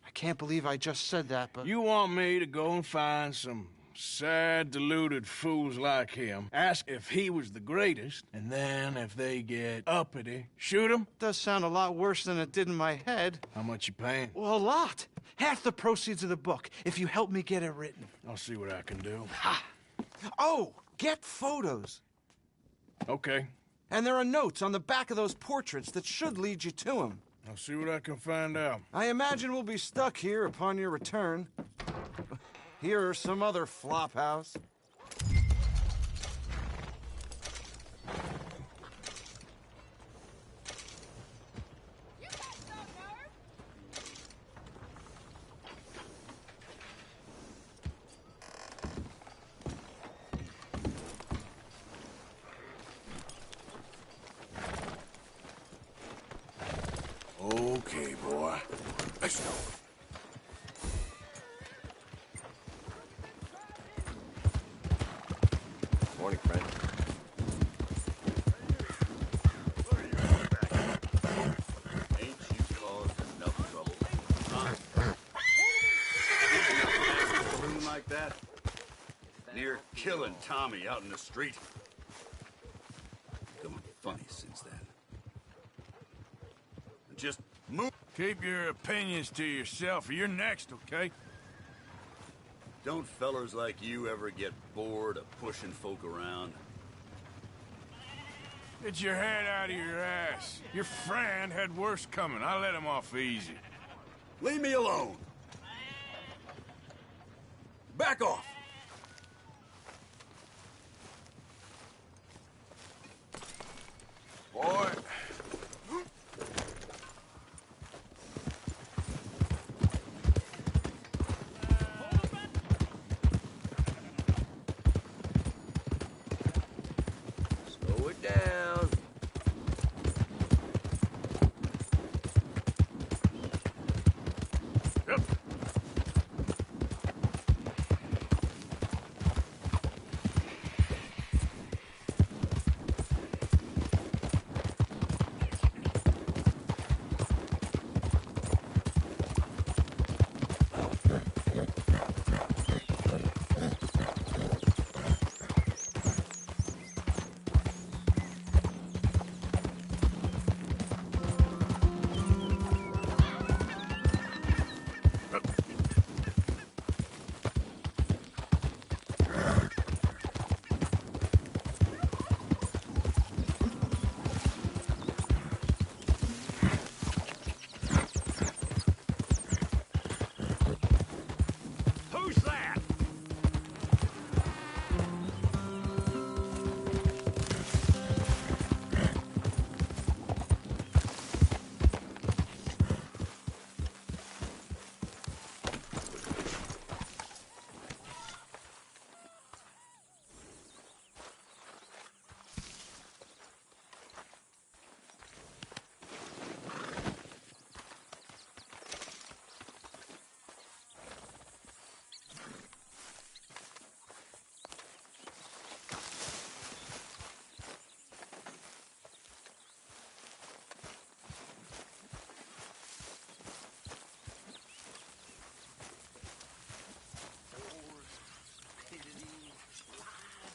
I can't believe I just said that, but... You want me to go and find some sad, deluded fools like him, ask if he was the greatest, and then if they get uppity, shoot him? Does sound a lot worse than it did in my head. How much you paying? Well, a lot. Half the proceeds of the book, if you help me get it written. I'll see what I can do. Ha! Oh, get photos. Okay. And there are notes on the back of those portraits that should lead you to him. I'll see what I can find out. I imagine we'll be stuck here upon your return. Here are some other flophouse. Okay, boy. Let's go. Morning, friend. Ain't you caused enough trouble? Balloon like that? Near killing Tommy out in the street. Becoming funny since then. Just move. Keep your opinions to yourself, or you're next, okay? Don't fellers like you ever get bored of pushing folk around? Get your head out of your ass. Your friend had worse coming. I let him off easy. Leave me alone. Back off. Boy.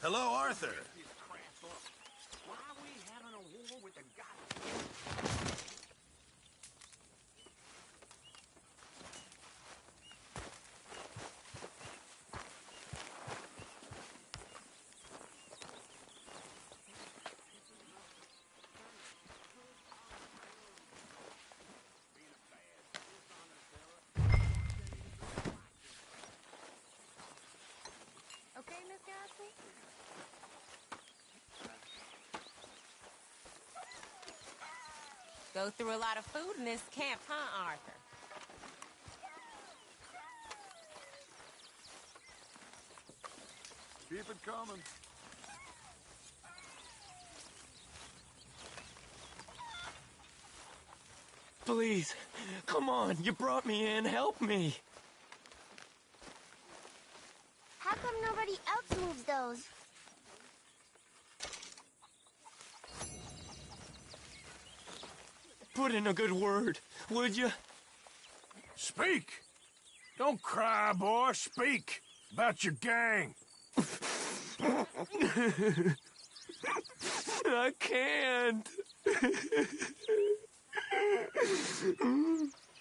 Hello, Arthur. Why are we having a war with the goddamn... Okay, Miss Gatsby? Go through a lot of food in this camp, huh, Arthur? Keep it coming. Please, come on. You brought me in. Help me. How come nobody else moves those? Put in a good word, would you? Speak! Don't cry, boy. Speak about your gang. I can't.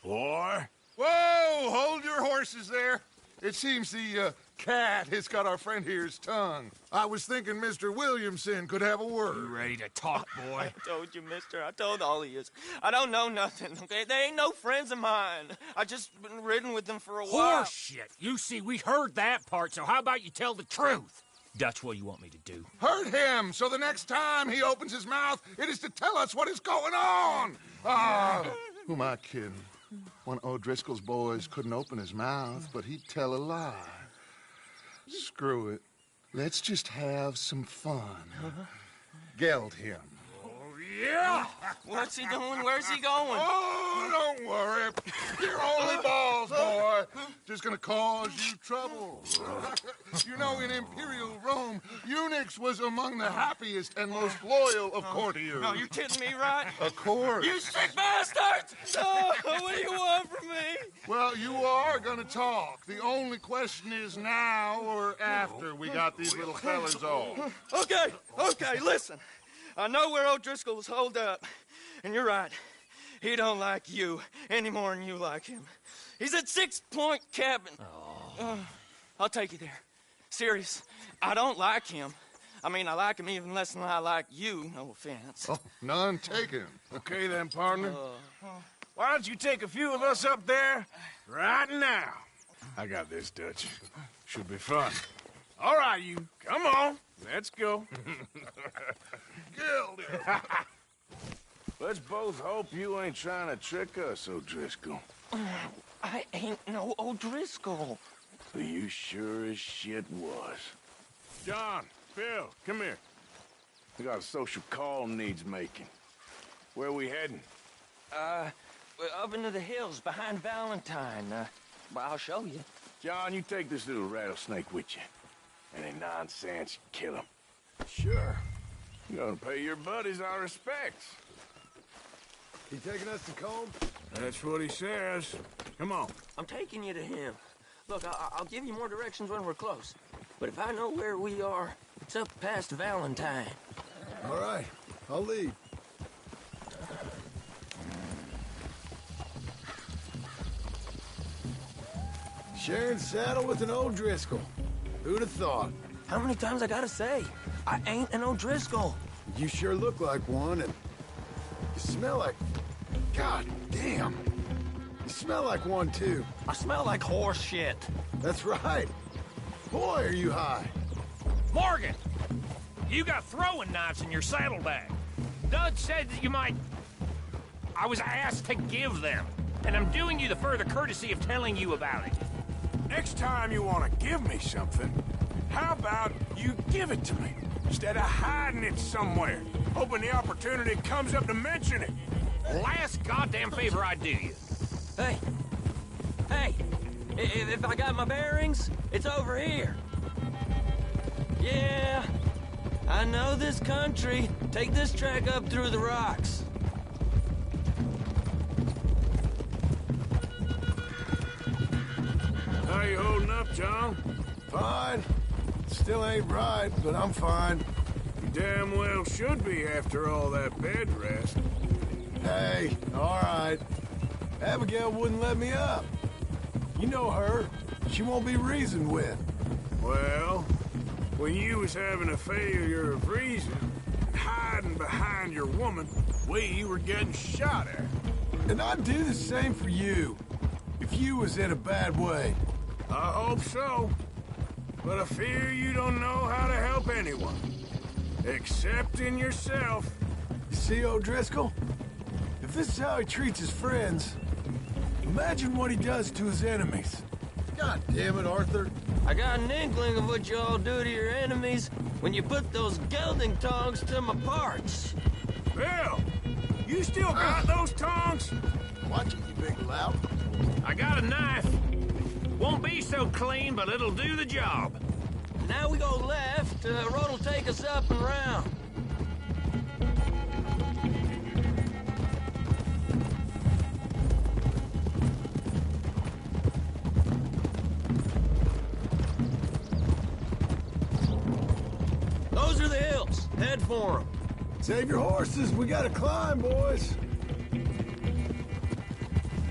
Boy. Whoa! Hold your horses there. It seems the cat has got our friend here's tongue. I was thinking Mr. Williamson could have a word. You ready to talk, boy? I told you, mister. I told all of you. I don't know nothing, okay? They ain't no friends of mine. I just been ridden with them for a while. Horseshit. You see, we heard that part, so how about you tell the truth? That's what you want me to do. Hurt him, so the next time he opens his mouth, it is to tell us what is going on. Who am I kidding? One O'Driscoll's boys couldn't open his mouth, but he'd tell a lie. Screw it. Let's just have some fun. Geld him. Yeah! What's he doing? Where's he going? Oh, don't worry. You're only balls, boy. Just gonna cause you trouble. You know, in Imperial Rome, eunuchs was among the happiest and most loyal of courtiers. No, you're kidding me, right? Of course. You sick bastards! Oh, what do you want from me? Well, you are gonna talk. The only question is now or after we got these little fellas off. Okay, listen. I know where O'Driscoll was holed up, and you're right. He don't like you any more than you like him. He's at 6 Point Cabin. I'll take you there. Serious, I don't like him. I mean, I like him even less than I like you, no offense. Oh, none taken. Okay then, partner. Why don't you take a few of us up there right now? I got this, Dutch. Should be fun. All right, you. Come on. Let's go. Killed him. Let's both hope you ain't trying to trick us, O'Driscoll. I ain't no O'Driscoll. But you sure as shit was. John, Phil, come here. We got a social call needs making. Where are we heading? Up into the hills behind Valentine. Well, I'll show you. John, you take this little rattlesnake with you. Any nonsense, kill him. Sure. You're gonna pay your buddies our respects. He taking us to Combe? That's what he says. Come on. I'm taking you to him. Look, I'll give you more directions when we're close. But if I know where we are, it's up past Valentine. All right. I'll lead. Sharing saddle with an O'Driscoll. Who'd have thought? How many times I gotta say? I ain't an O'Driscoll. You sure look like one, and you smell like... God damn. You smell like one, too. I smell like horse shit. That's right. Boy, are you high. Morgan! You got throwing knives in your saddlebag. Dud said that you might... I was asked to give them, and I'm doing you the further courtesy of telling you about it. Next time you want to give me something, how about you give it to me, instead of hiding it somewhere, hoping the opportunity comes up to mention it? Last goddamn favor I do you. Hey, if I got my bearings, it's over here. Yeah, I know this country. Take this track up through the rocks. How you holding up, John? Fine. Still ain't right, but I'm fine. You damn well should be after all that bed rest. Hey, all right. Abigail wouldn't let me up. You know her. She won't be reasoned with. Well, when you was having a failure of reason, hiding behind your woman, we were getting shot at. And I'd do the same for you, if you was in a bad way. I hope so. But I fear you don't know how to help anyone. Except in yourself. You see, O'Driscoll? If this is how he treats his friends, imagine what he does to his enemies. God damn it, Arthur. I got an inkling of what you all do to your enemies when you put those gelding tongs to my parts. Bill, you still got those tongs? Watching you, big lout. I got a knife. Won't be so clean, but it'll do the job. Now we go left. Road'll take us up and round. Those are the hills. Head for them. Save your horses. We gotta climb, boys.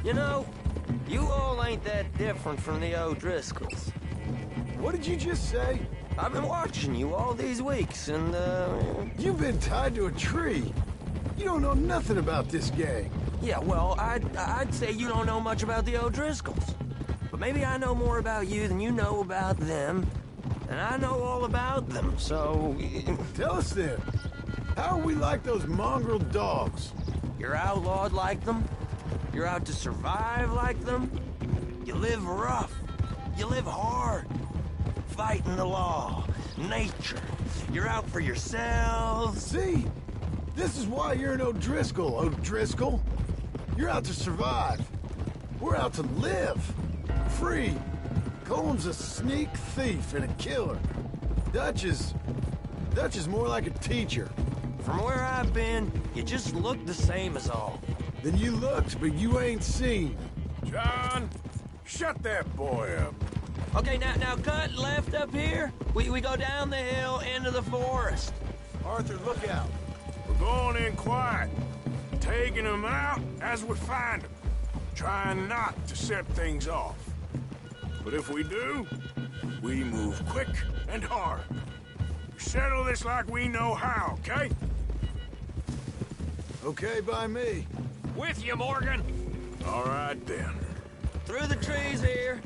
You know, you all ain't that different from the O'Driscolls. What did you just say? I've been watching you all these weeks, and, You've been tied to a tree. You don't know nothing about this gang. Yeah, well, I'd say you don't know much about the O'Driscolls. But maybe I know more about you than you know about them. And I know all about them, so... Tell us then. How are we like those mongrel dogs? You're outlawed like them. You're out to survive like them. You live rough. You live hard. Fighting the law. Nature. You're out for yourselves. See? This is why you're an O'Driscoll, O'Driscoll. You're out to survive. We're out to live. Free. Cole's a sneak thief and a killer. Dutch is more like a teacher. From where I've been, you just look the same as all. Then you looked, but you ain't seen. John, shut that boy up. Okay, now cut left up here. We go down the hill into the forest. Arthur, look out. We're going in quiet. Taking them out as we find them. Trying not to set things off. But if we do, we move quick and hard. We settle this like we know how, okay? Okay by me. With you, Morgan. All right, then. Through the trees here.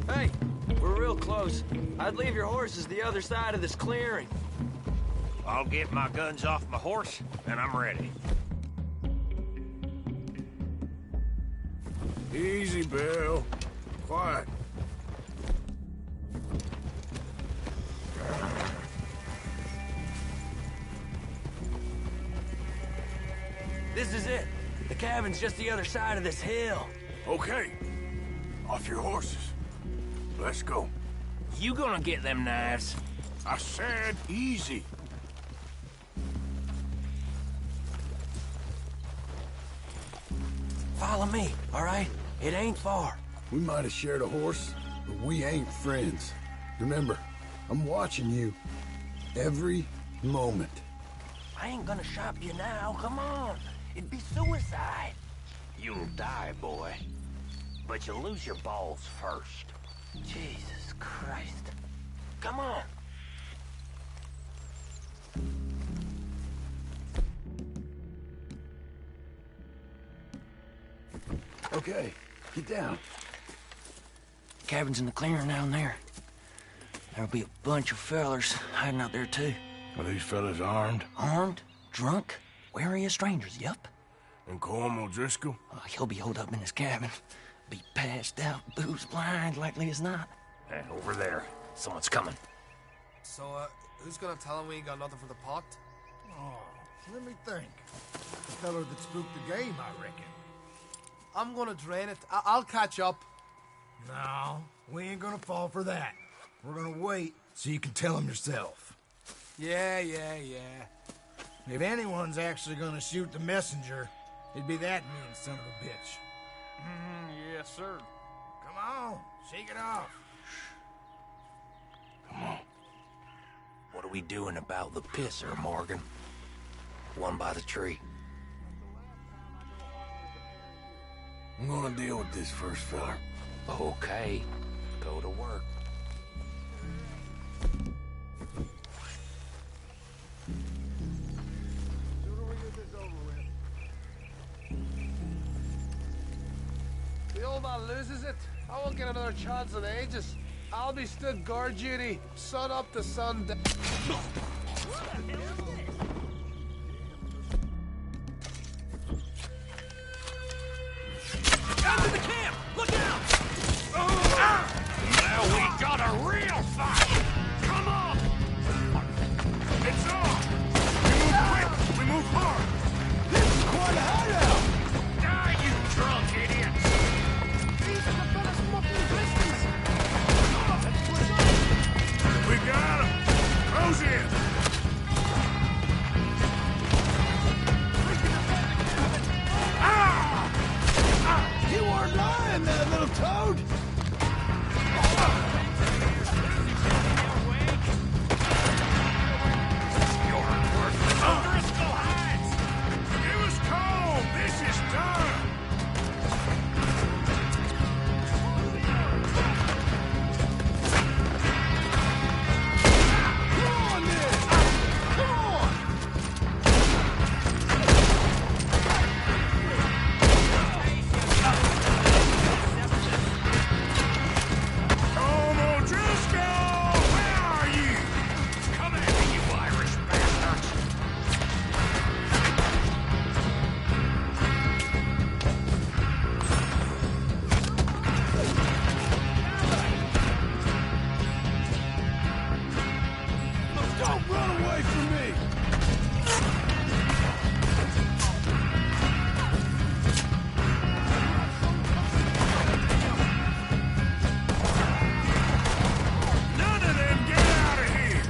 Hey, we're real close. I'd leave your horses the other side of this clearing. I'll get my guns off my horse, and I'm ready. Easy, Bill. Quiet. This is it. The cabin's just the other side of this hill. Okay. Off your horses. Let's go. You gonna get them knives? I said easy. Follow me, all right? It ain't far. We might have shared a horse, but we ain't friends. Remember, I'm watching you. Every moment. I ain't gonna shop you now. Come on. It'd be suicide. You'll die, boy. But you'll lose your balls first. Jesus Christ. Come on. Okay, get down. Cabin's in the clearing down there. There'll be a bunch of fellers hiding out there, too. Are these fellas armed? Armed, drunk, wary of strangers, yup. And Colm O'Driscoll? He'll be holed up in his cabin. Be passed out, booze blind, likely as not. And over there. Someone's coming. So, who's gonna tell him we ain't got nothing for the pot? Oh, let me think. The feller that spooked the game, I reckon. I'm gonna drain it. I'll catch up. No, we ain't gonna fall for that. We're gonna wait so you can tell him yourself. Yeah. If anyone's actually gonna shoot the messenger, it'd be that mean son of a bitch. Yes, sir. Come on, shake it off. Come on. What are we doing about the pisser, Morgan? One by the tree. I'm gonna deal with this first, fella. Okay. Go to work. The old man loses it. I won't get another chance in ages. I'll be stood guard duty, sun up to sundown. Out to the camp! Look out! Now we got a real fight! Come on! It's on! We move quick! We move hard! This is quite a hideout! Die, you drunk idiots! These are the fellas from up in the distance! We got him! Close in! You weren't lying there, little toad! Give us coal! This is done! Come on, then! Come on! Come on, Driscoll! Where are you? Come at me, you Irish bastards! Don't run away from me! None of them get out of here!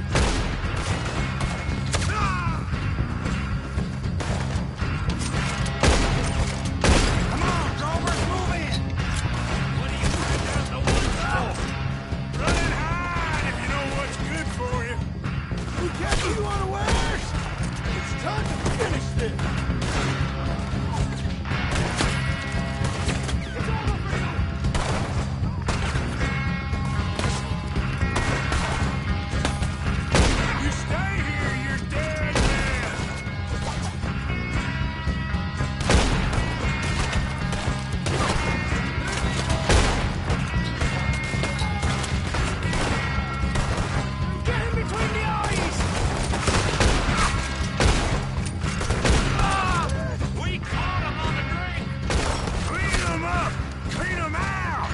Come on, Drovers, move in! What are you trying down the woods for? Run and hide if you know what's good for you! We catch you unawares! It's time to finish this! You stay here, you're dead man! Get in between the eyes! We caught him on the drink! Clean them up! Clean them out!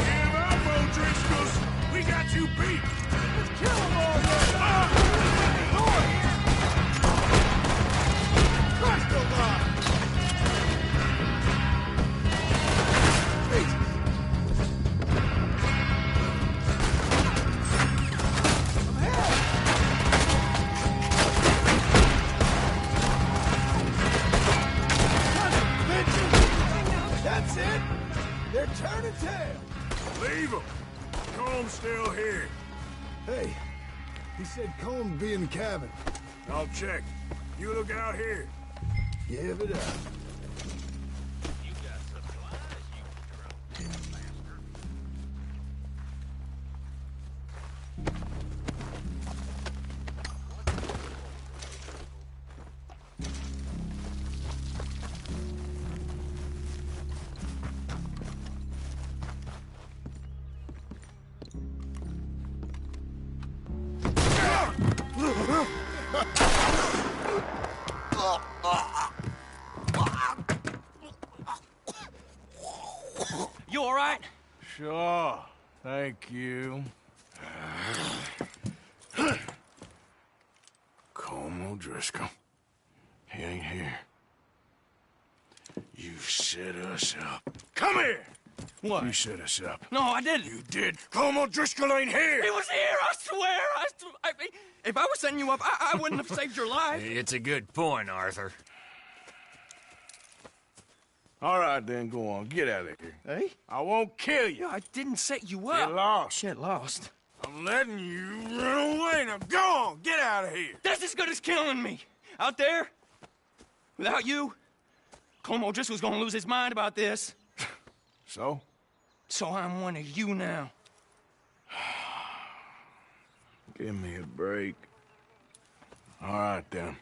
Give up, O'Driscolls! We got you beat! Let's kill them all then! Christ alive! That's it! They're turning tail! Leave them! Comb's still here. Hey, he said Colm be in the cabin. I'll check. You look out here. Give it up. You got supplies, you drunk bastard. Ah! Sure. Thank you. Colm O'Driscoll. He ain't here. You set us up. Come here! What? You set us up. No, I didn't. You did. Colm O'Driscoll ain't here! He was here, I swear! If I was setting you up, I wouldn't have saved your life. It's a good point, Arthur. All right, then, go on. Get out of here. Hey? I won't kill you. I didn't set you up. Get lost. Get lost. I'm letting you run away. Now go on. Get out of here. That's as good as killing me. Out there, without you, Colm O'Driscoll's gonna lose his mind about this. So? So I'm one of you now. Give me a break. All right, then.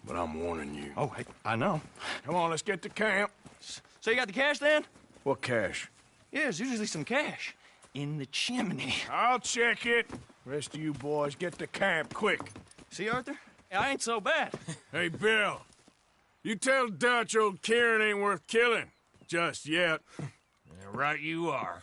But I'm warning you. Oh, I know. Come on, let's get to camp. So you got the cash, then? What cash? Yeah, there's usually some cash. In the chimney. I'll check it. Rest of you boys, get to camp, quick. See, Arthur? I ain't so bad. Hey, Bill. You tell Dutch old Kieran ain't worth killing. Just yet. Yeah, right you are.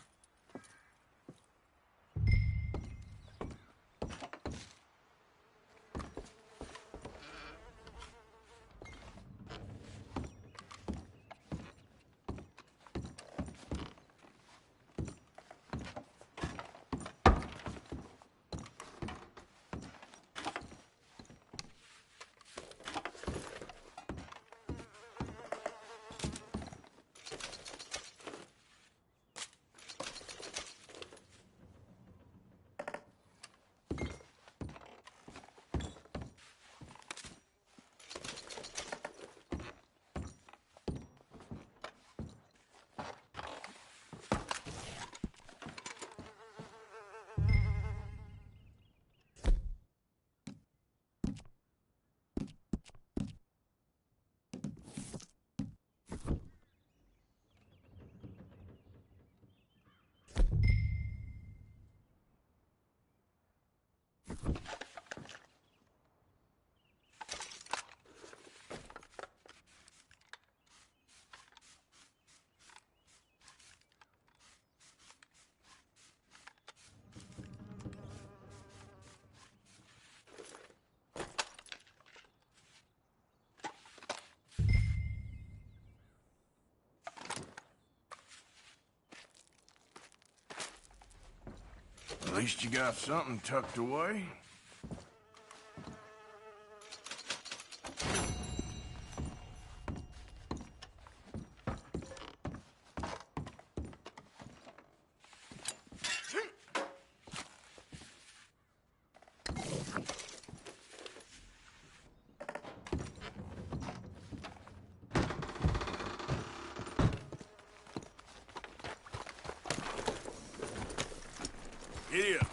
At least you got something tucked away. Giddy up.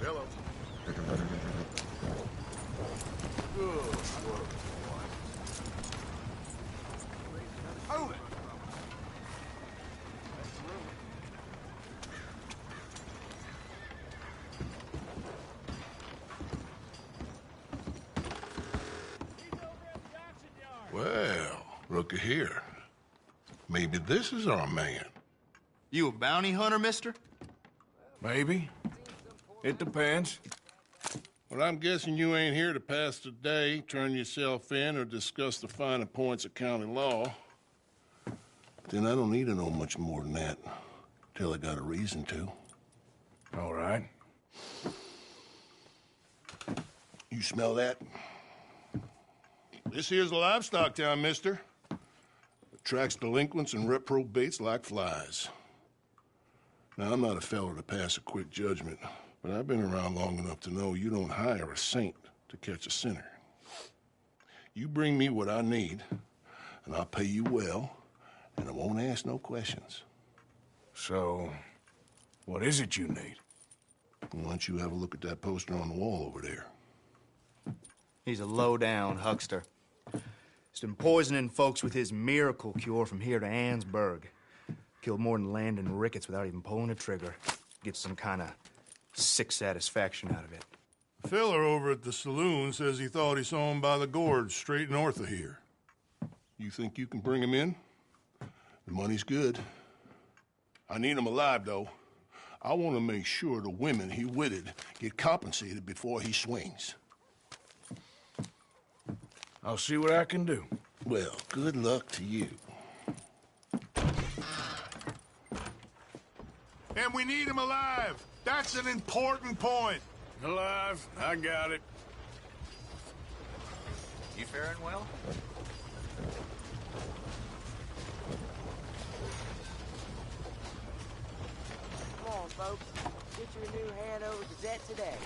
Hello. Hold it. Well, looky here. Maybe this is our man. You a bounty hunter, mister? Maybe. It depends. Well, I'm guessing you ain't here to pass the day, turn yourself in, or discuss the finer points of county law. Then I don't need to know much more than that, till I got a reason to. All right. You smell that? This here's a livestock town, mister. Attracts delinquents and reprobates like flies. Now, I'm not a fellow to pass a quick judgment, but I've been around long enough to know you don't hire a saint to catch a sinner. You bring me what I need, and I'll pay you well, and I won't ask no questions. So, what is it you need? Why don't you have a look at that poster on the wall over there? He's a low-down huckster. He's been poisoning folks with his miracle cure from here to Annesburg. Killed more than Landon Ricketts without even pulling a trigger. Gets some kind of sick satisfaction out of it. The feller over at the saloon says he thought he saw him by the gorge straight north of here. You think you can bring him in? The money's good. I need him alive, though. I want to make sure the women he witted get compensated before he swings. I'll see what I can do. Well, good luck to you. And we need him alive. That's an important point. Alive, I got it. You faring well? Come on, folks. Get your new hand over Gazette today.